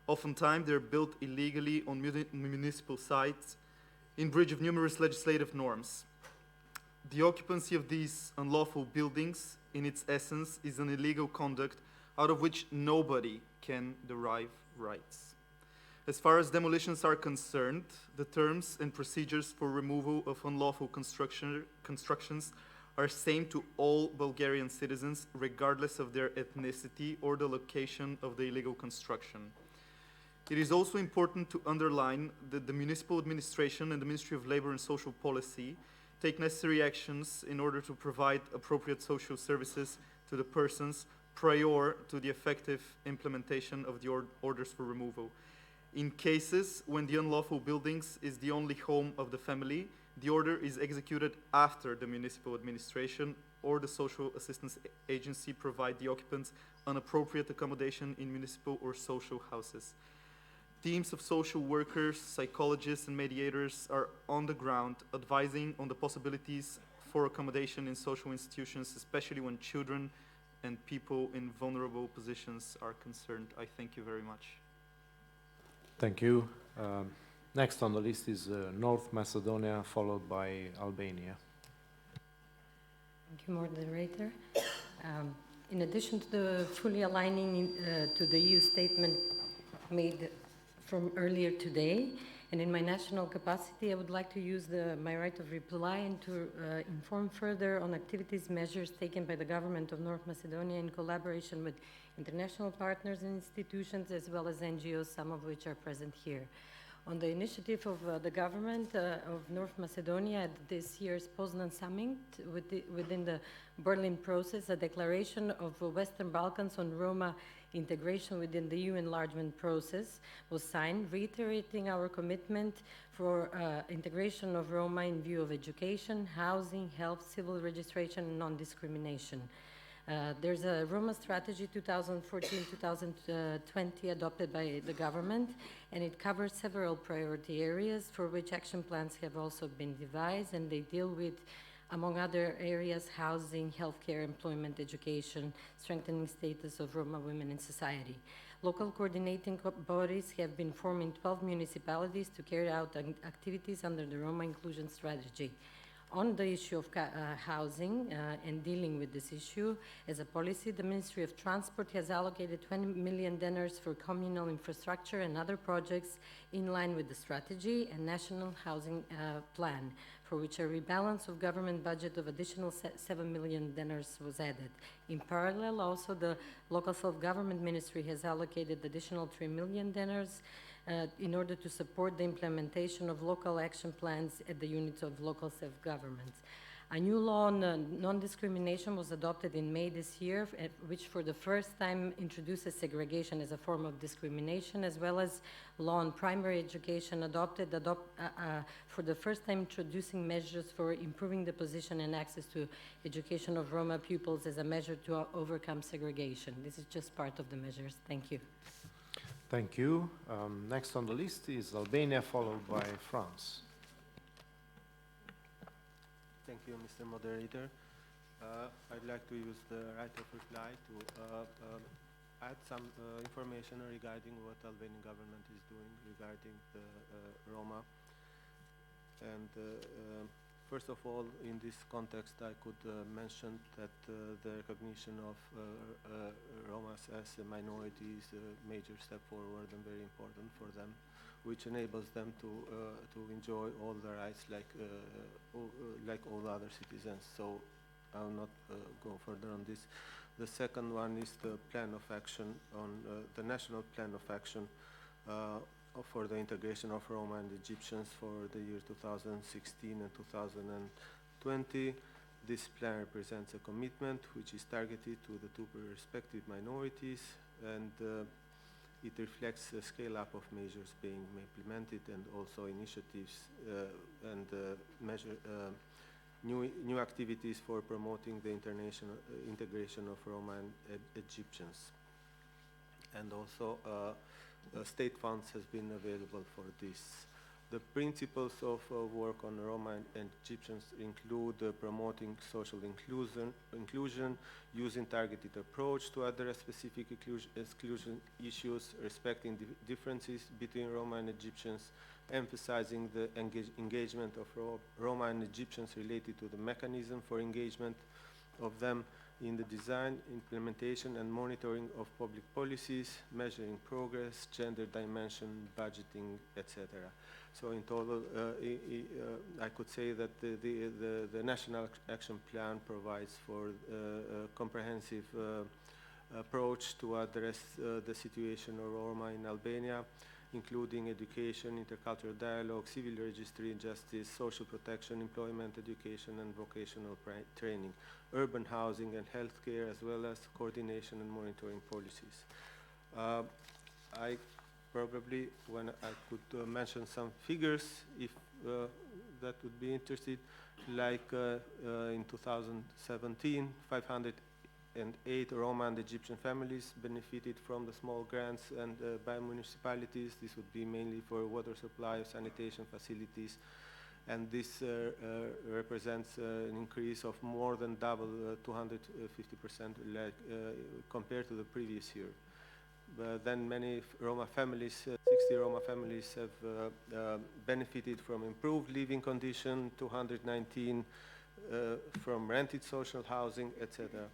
Oftentimes, they're built illegally on municipal sites, in breach of numerous legislative norms. The occupancy of these unlawful buildings, in its essence, is an illegal conduct out of which nobody can derive rights. As far as demolitions are concerned, the terms and procedures for removal of unlawful constructions are same to all Bulgarian citizens, regardless of their ethnicity or the location of the illegal construction. It is also important to underline that the municipal administration and the Ministry of Labor and Social Policy take necessary actions in order to provide appropriate social services to the persons prior to the effective implementation of the orders for removal. In cases when the unlawful buildings is the only home of the family, the order is executed after the municipal administration or the social assistance agency provide the occupants an appropriate accommodation in municipal or social houses. Teams of social workers, psychologists, and mediators are on the ground advising on the possibilities for accommodation in social institutions, especially when children and people in vulnerable positions are concerned. I thank you very much. Thank you. Next on the list is North Macedonia, followed by Albania. Thank you, Moderator. In addition to the fully aligning to the EU statement made from earlier today, And in my national capacity, I would like to use my right of reply and to inform further on activities, measures taken by the government of North Macedonia in collaboration with international partners and institutions, as well as NGOs, some of which are present here. On the initiative of the government of North Macedonia at this year's Poznan summit, within the Berlin process, a declaration of Western Balkans on Roma integration within the EU enlargement process was signed, reiterating our commitment for integration of Roma in view of education, housing, health, civil registration, and non-discrimination. There's a Roma strategy 2014-2020 adopted by the government, and it covers several priority areas for which action plans have also been devised, and they deal with, among other areas, housing, healthcare, employment, education, strengthening status of Roma women in society. Local coordinating bodies have been formed in 12 municipalities to carry out activities under the Roma inclusion strategy. On the issue of housing and dealing with this issue, as a policy, the Ministry of Transport has allocated 20 million dinars for communal infrastructure and other projects in line with the strategy and national housing plan, for which a rebalance of government budget of additional 7 million dinars was added. In parallel, also the local self-government ministry has allocated additional 3 million dinars in order to support the implementation of local action plans at the units of local self-government. A new law on non-discrimination was adopted in May this year, which for the first time introduces segregation as a form of discrimination, as well as law on primary education adopted for the first time introducing measures for improving the position and access to education of Roma pupils as a measure to overcome segregation. This is just part of the measures. Thank you. Thank you. Next on the list is Albania, followed by France. Thank you, Mr. Moderator. I'd like to use the right of reply to add some information regarding what Albanian government is doing regarding the Roma. And first of all, in this context, I could mention that the recognition of Romas as a minority is a major step forward and very important for them, which enables them to enjoy all the rights like all other citizens. So I will not go further on this. The second one is the plan of action on the national plan of action for the integration of Roma and Egyptians for the year 2016 and 2020. This plan represents a commitment which is targeted to the two respective minorities, and it reflects a scale-up of measures being implemented and also initiatives and new activities for promoting the integration of Roma and Egyptians. And also state funds has been available for this. The principles of work on Roma and Egyptians include promoting social inclusion, using targeted approach to address specific exclusion issues, respecting differences between Roma and Egyptians, emphasizing the engagement of Roma and Egyptians related to the mechanism for engagement of them in the design, implementation, and monitoring of public policies, measuring progress, gender dimension, budgeting, etc. So in total, I could say that the National Action Plan provides for a comprehensive approach to address the situation of Roma in Albania, including education, intercultural dialogue, civil registry, justice, social protection, employment, education, and vocational training, urban housing and healthcare, as well as coordination and monitoring policies. I probably, when I could mention some figures, if that would be interested, like in 2017, 508 Roma and Egyptian families benefited from the small grants and by municipalities. This would be mainly for water supply, sanitation facilities, and this represents an increase of more than double, 250%, like, compared to the previous year. But then many Roma families, 60 Roma families have benefited from improved living condition, 219 from rented social housing, etc.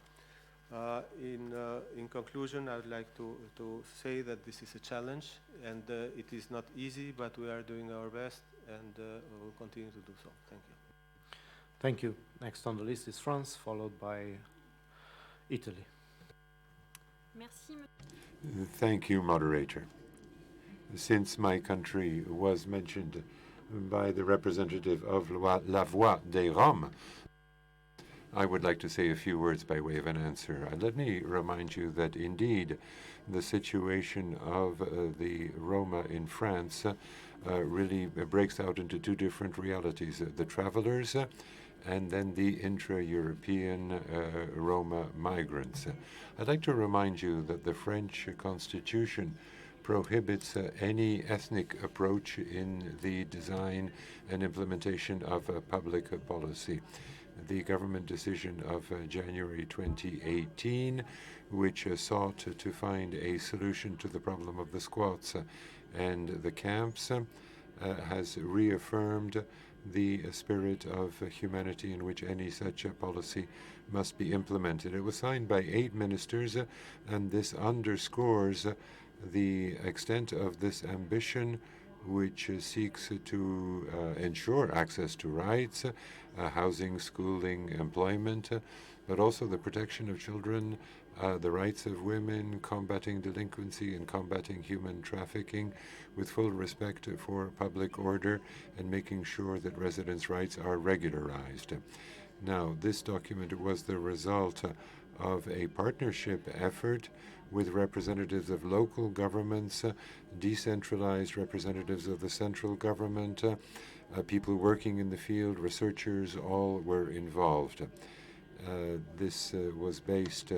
In conclusion, I would like to say that this is a challenge, and it is not easy, but we are doing our best, and we will continue to do so. Thank you. Thank you. Next on the list is France, followed by Italy. Thank you, moderator. Since my country was mentioned by the representative of La Voix des Roms, I would like to say a few words by way of an answer. Let me remind you that indeed the situation of the Roma in France really breaks out into two different realities, the travelers and then the intra-European Roma migrants. I'd like to remind you that the French Constitution prohibits any ethnic approach in the design and implementation of public policy. The government decision of January 2018, which sought to find a solution to the problem of the squats and the camps, has reaffirmed the spirit of humanity in which any such policy must be implemented. It was signed by 8 ministers, and this underscores the extent of this ambition, which seeks to ensure access to rights, housing, schooling, employment, but also the protection of children, the rights of women, combating delinquency and combating human trafficking, with full respect for public order and making sure that residents' rights are regularized. Now, this document was the result of a partnership effort with representatives of local governments, decentralized representatives of the central government, people working in the field, researchers, all were involved. This was based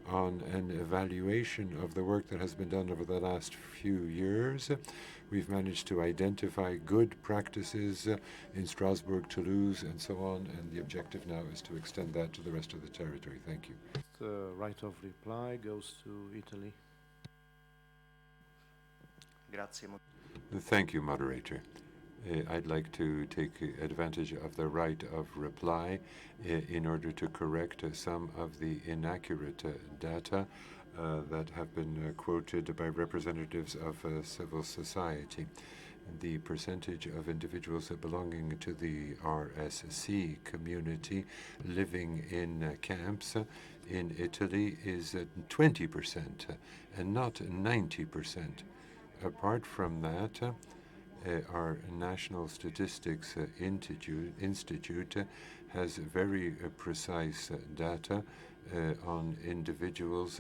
on an evaluation of the work that has been done over the last few years. We've managed to identify good practices in Strasbourg, Toulouse, and so on, and the objective now is to extend that to the rest of the territory. Thank you. The right of reply goes to Italy. Thank you, moderator. I'd like to take advantage of the right of reply in order to correct some of the inaccurate data that have been quoted by representatives of civil society. The percentage of individuals belonging to the RSC community living in camps in Italy is 20% and not 90%. Apart from that, our National Statistics Institute has very precise data on individuals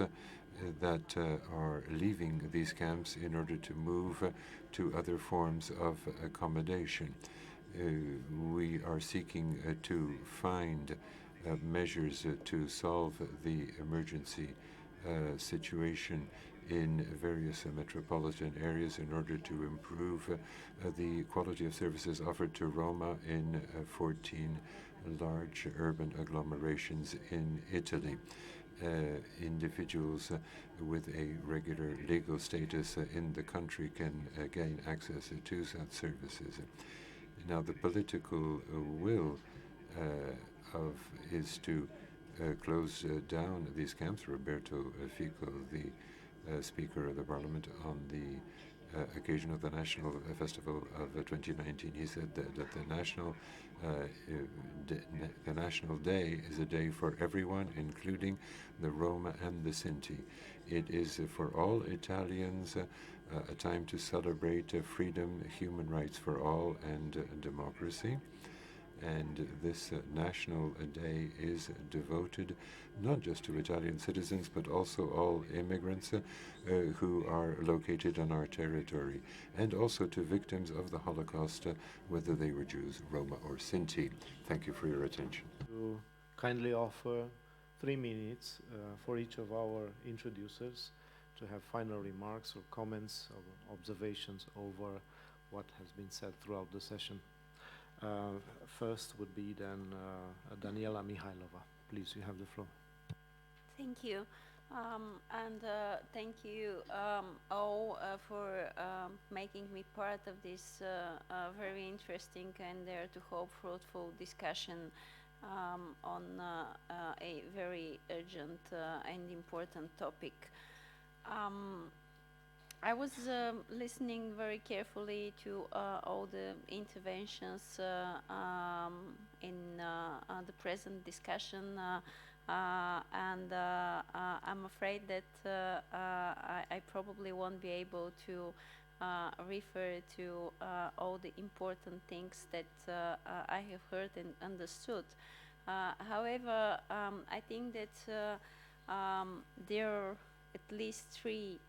that are leaving these camps in order to move to other forms of accommodation. We are seeking to find measures to solve the emergency situation in various metropolitan areas in order to improve the quality of services offered to Roma in 14 large urban agglomerations in Italy. Individuals with a regular legal status in the country can gain access to such services. Now, the political will is to close down these camps. Roberto Fico, the Speaker of the Parliament, on the occasion of the National Festival of 2019, he said that the National Day is a day for everyone, including the Roma and the Sinti. It is for all Italians a time to celebrate freedom, human rights for all, and democracy. And this National Day is devoted not just to Italian citizens, but also all immigrants who are located on our territory, and also to victims of the Holocaust, whether they were Jews, Roma, or Sinti. Thank you for your attention. To kindly offer 3 minutes for each of our introducers to have final remarks or comments or observations over what has been said throughout the session. First would be then Daniela Mihailova. Please, you have the floor. Thank you. And thank you all for making me part of this very interesting and dare to hope fruitful discussion on a very urgent and important topic. I was listening very carefully to all the interventions in the present discussion, and I'm afraid that I probably won't be able to refer to all the important things that I have heard and understood. However, I think that there are at least three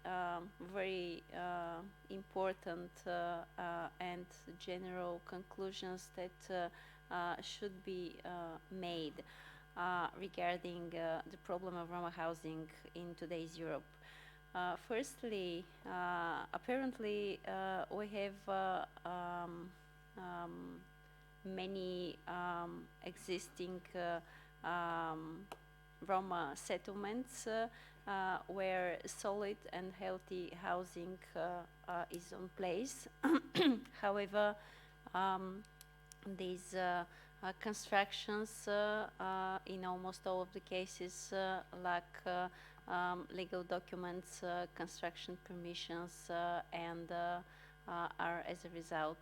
very important and general conclusions that should be made regarding the problem of Roma housing in today's Europe. Firstly, apparently we have many existing Roma settlements where solid and healthy housing is in place. However, these constructions in almost all of the cases lack legal documents, construction permissions, and are as a result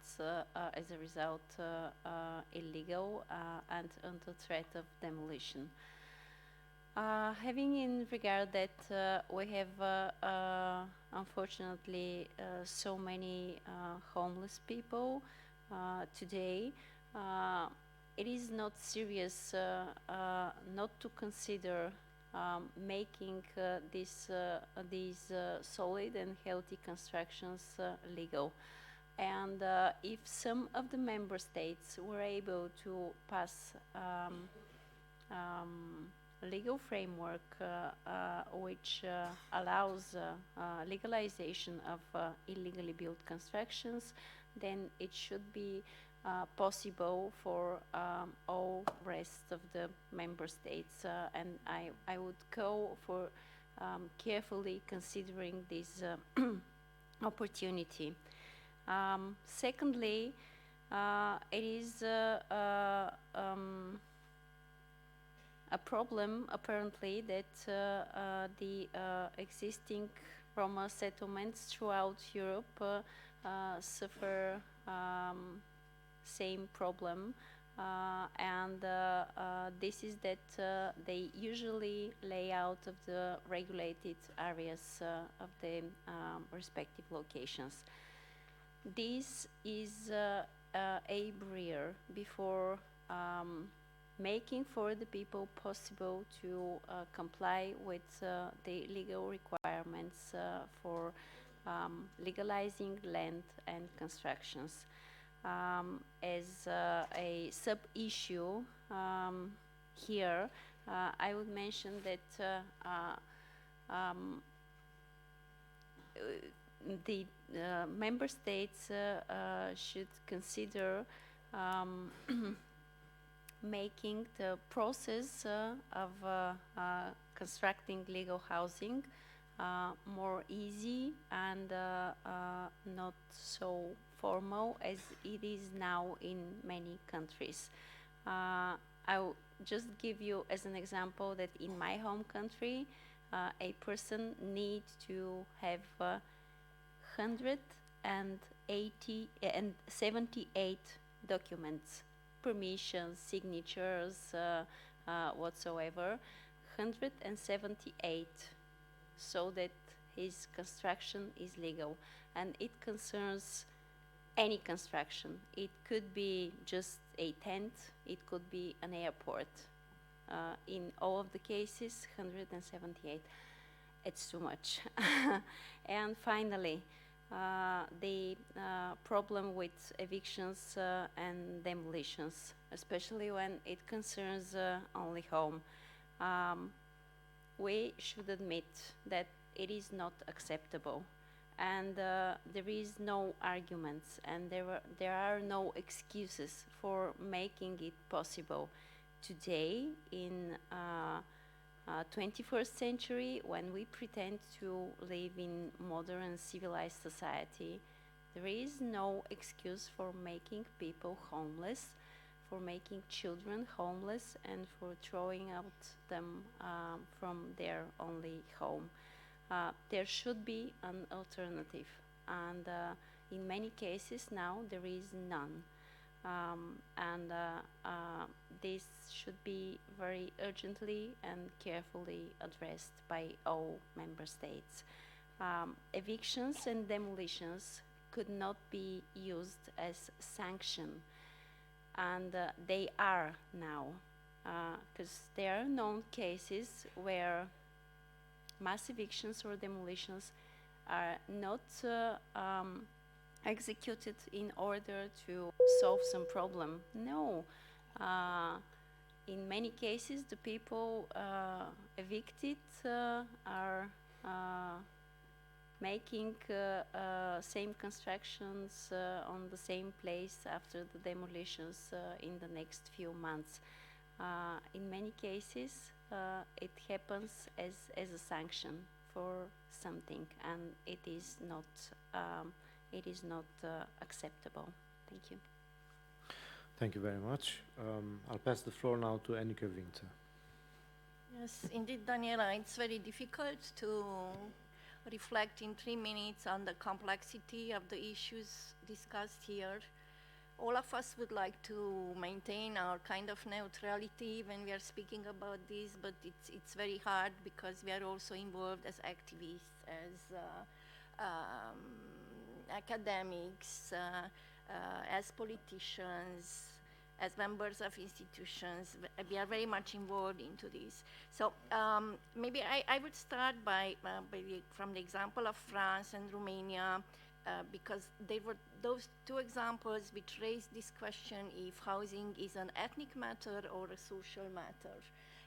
illegal and under threat of demolition. Having in regard that we have unfortunately so many homeless people today, it is not serious not to consider making these solid and healthy constructions legal. And if some of the member states were able to pass legal framework which allows legalization of illegally built constructions, then it should be possible for all rest of the member states, and I would call for carefully considering this opportunity. Secondly, it is a problem apparently that the existing Roma settlements throughout Europe suffer same problem, and this is that they usually lay out of the regulated areas of the respective locations. This is a barrier before making for the people possible to comply with the legal requirements for legalizing land and constructions. As a sub-issue here, I would mention that the member states should consider making the process of constructing legal housing more easy and not so formal as it is now in many countries. I will just give you as an example that in my home country, a person needs to have 178 documents, permissions, signatures, whatsoever, 178, so that his construction is legal. And it concerns any construction. It could be just a tent, it could be an airport. In all of the cases, 178. It's too much. And finally, the problem with evictions and demolitions, especially when it concerns only home. We should admit that it is not acceptable, and there is no arguments, and there are no excuses for making it possible today in 21st century, when we pretend to live in modern civilized society. There is no excuse for making people homeless, for making children homeless and for throwing out them from their only home. There should be an alternative, and in many cases now there is none. This should be very urgently and carefully addressed by all member states. Evictions and demolitions could not be used as sanction, and they are now, because there are known cases where mass evictions or demolitions are not executed in order to solve some problem. No. In many cases, the people evicted are making same constructions on the same place after the demolitions in the next few months. In many cases, it happens as a sanction for something, and it is not acceptable. Thank you. Thank you very much. I'll pass the floor now to Annika Winter. Yes, indeed, Daniela, it's very difficult to reflect in 3 minutes on the complexity of the issues discussed here. All of us would like to maintain our kind of neutrality when we are speaking about this, but it's very hard because we are also involved as activists, as academics, as politicians, as members of institutions. We are very much involved into this. So maybe I would start from the example of France and Romania, because they were those 2 examples which raised this question if housing is an ethnic matter or a social matter.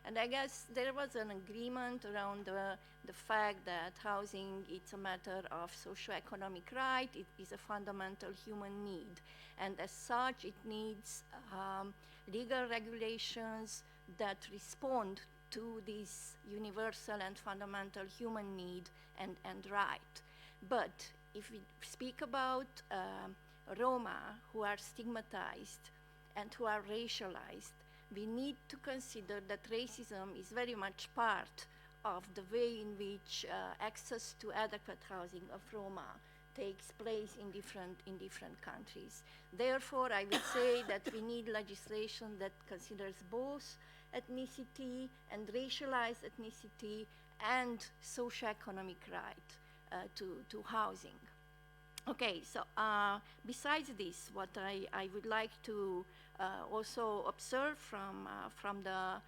And I guess there was an agreement around the fact that housing is a matter of socio-economic right, it is a fundamental human need. And as such, it needs legal regulations that respond to this universal and fundamental human need and right. But if we speak about Roma who are stigmatized and who are racialized, we need to consider that racism is very much part of the way in which access to adequate housing of Roma takes place in different countries. Therefore, I would say that we need legislation that considers both ethnicity and racialized ethnicity and socioeconomic right to housing. Okay, so besides this, what I would like to also observe from the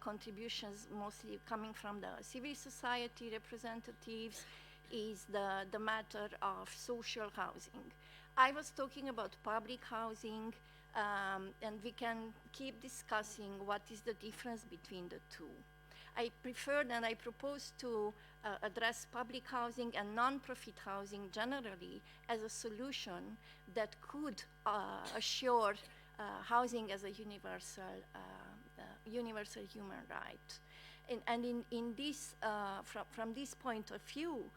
contributions mostly coming from the civil society representatives is the matter of social housing. I was talking about public housing, and we can keep discussing what is the difference between the two. I preferred and I proposed to address public housing and non-profit housing generally as a solution that could assure housing as a universal human right. And in this, from this point of view,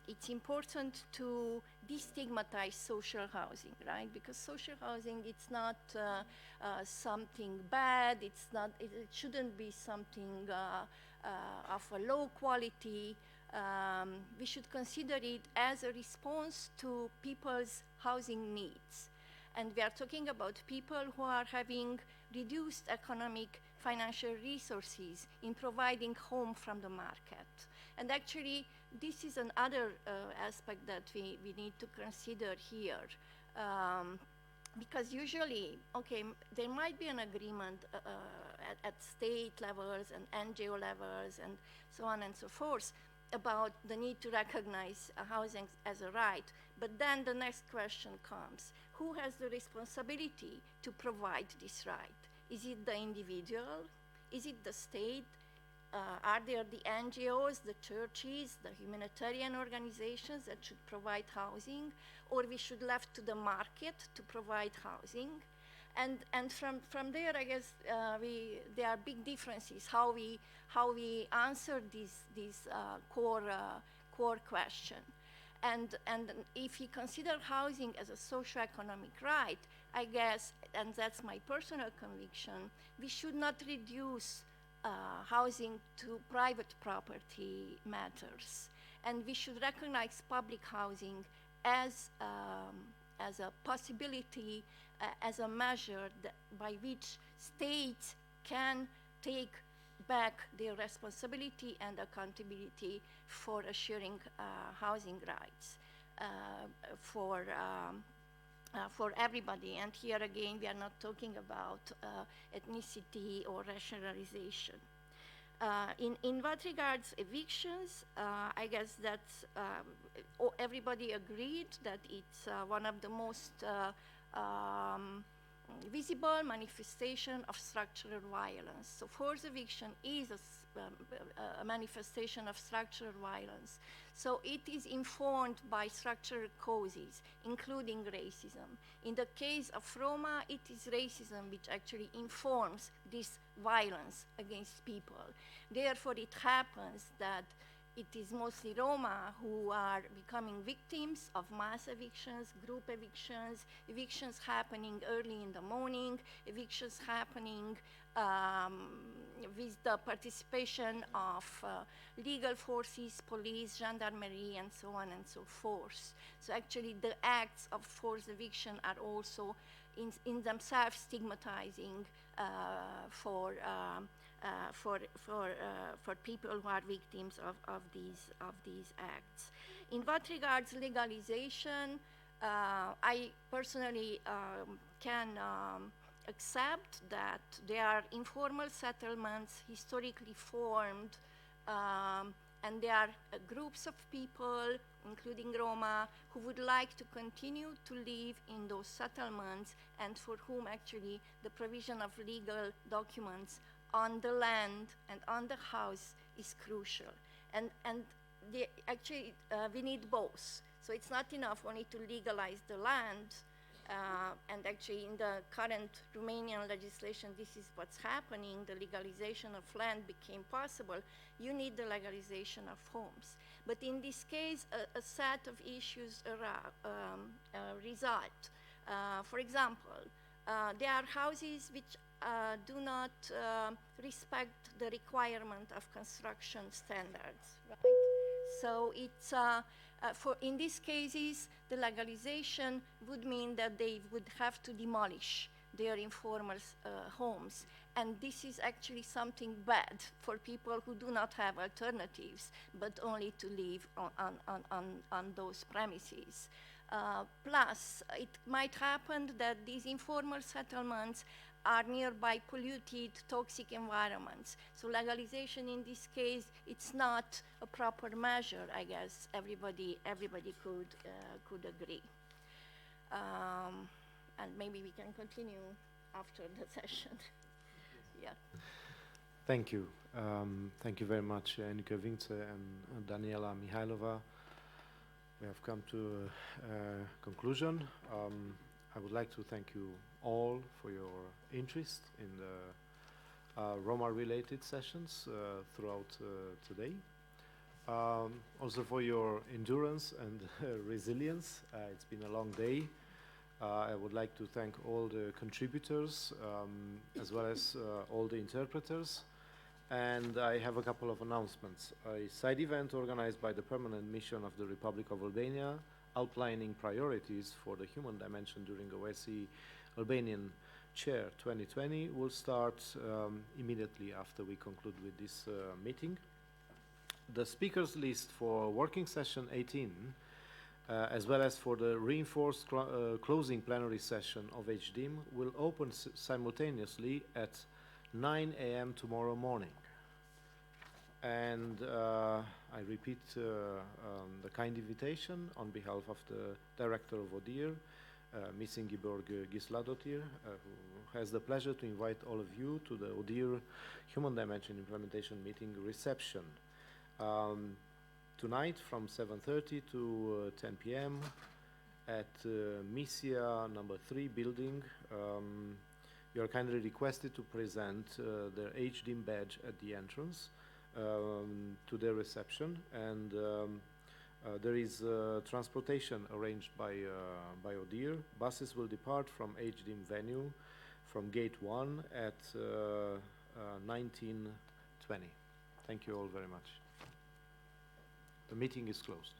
it's important to destigmatize social housing, right? Because social housing, it's not something bad. It shouldn't be something of a low quality. We should consider it as a response to people's housing needs. And we are talking about people who are having reduced economic financial resources in providing home from the market. And actually, this is another aspect that we need to consider here. Because usually, okay, there might be an agreement at state levels and NGO levels and so on and so forth about the need to recognize housing as a right. But then the next question comes, who has the responsibility to provide this right? Is it the individual? Is it the state? Are there the NGOs, the churches, the humanitarian organizations that should provide housing? Or we should left to the market to provide housing? And from there, I guess there are big differences how we answer this core question. and if you consider housing as a socio-economic right, I guess, and that's my personal conviction, we should not reduce housing to private property matters. And we should recognize public housing as a possibility, as a measure by which states can take back their responsibility and accountability for assuring housing rights for everybody. And here again, we are not talking about ethnicity or rationalization. In what regards evictions, I guess that everybody agreed that it's one of the most visible manifestation of structural violence. So forced eviction is a manifestation of structural violence. So it is informed by structural causes, including racism. In the case of Roma, it is racism which actually informs this violence against people. Therefore, it happens that it is mostly Roma who are becoming victims of mass evictions, group evictions, evictions happening early in the morning, evictions happening with the participation of legal forces, police, gendarmerie, and so on and so forth. So actually the acts of forced eviction are also in themselves stigmatizing for people who are victims of these acts. In what regards legalization, I personally can accept that there are informal settlements historically formed, and there are groups of people, including Roma, who would like to continue to live in those settlements and for whom actually the provision of legal documents on the land and on the house is crucial. And actually, we need both. So it's not enough only to legalize the land, and actually in the current Romanian legislation, this is what's happening. The legalization of land became possible. You need the legalization of homes. But in this case, a set of issues result. For example, there are houses which do not respect the requirement of construction standards, right? So it's, in these cases, the legalization would mean that they would have to demolish their informal homes. And this is actually something bad for people who do not have alternatives, but only to live on those premises. Plus, it might happen that these informal settlements are nearby polluted, toxic environments. So legalization in this case, it's not a proper measure, I guess. Everybody could agree. And maybe we can continue after the session. Yeah. Thank you. Thank you very much, Enrique Vince and Daniela Mihailova. We have come to a conclusion. I would like to thank you all for your interest in the Roma-related sessions throughout today. Also for your endurance and resilience. It's been a long day. I would like to thank all the contributors as well as all the interpreters. And I have a couple of announcements. A side event organized by the Permanent Mission of the Republic of Albania outlining priorities for the human dimension during OSCE Albanian Chair 2020 will start immediately after we conclude with this meeting. The speakers list for working session 18 as well as for the reinforced closing plenary session of HDIM will open simultaneously at 9 a.m. tomorrow morning. And I repeat the kind invitation on behalf of the director of ODIHR, Ms. Ingeborg Gisladotir, who has the pleasure to invite all of you to the ODIHR Human Dimension Implementation Meeting reception. Tonight from 7:30 to 10 p.m. at Misia number 3 building. You are kindly requested to present their HDIM badge at the entrance to their reception, and There is transportation arranged by ODIHR. Buses will depart from HDIM venue from gate 1 at 19:20. Thank you all very much. The meeting is closed.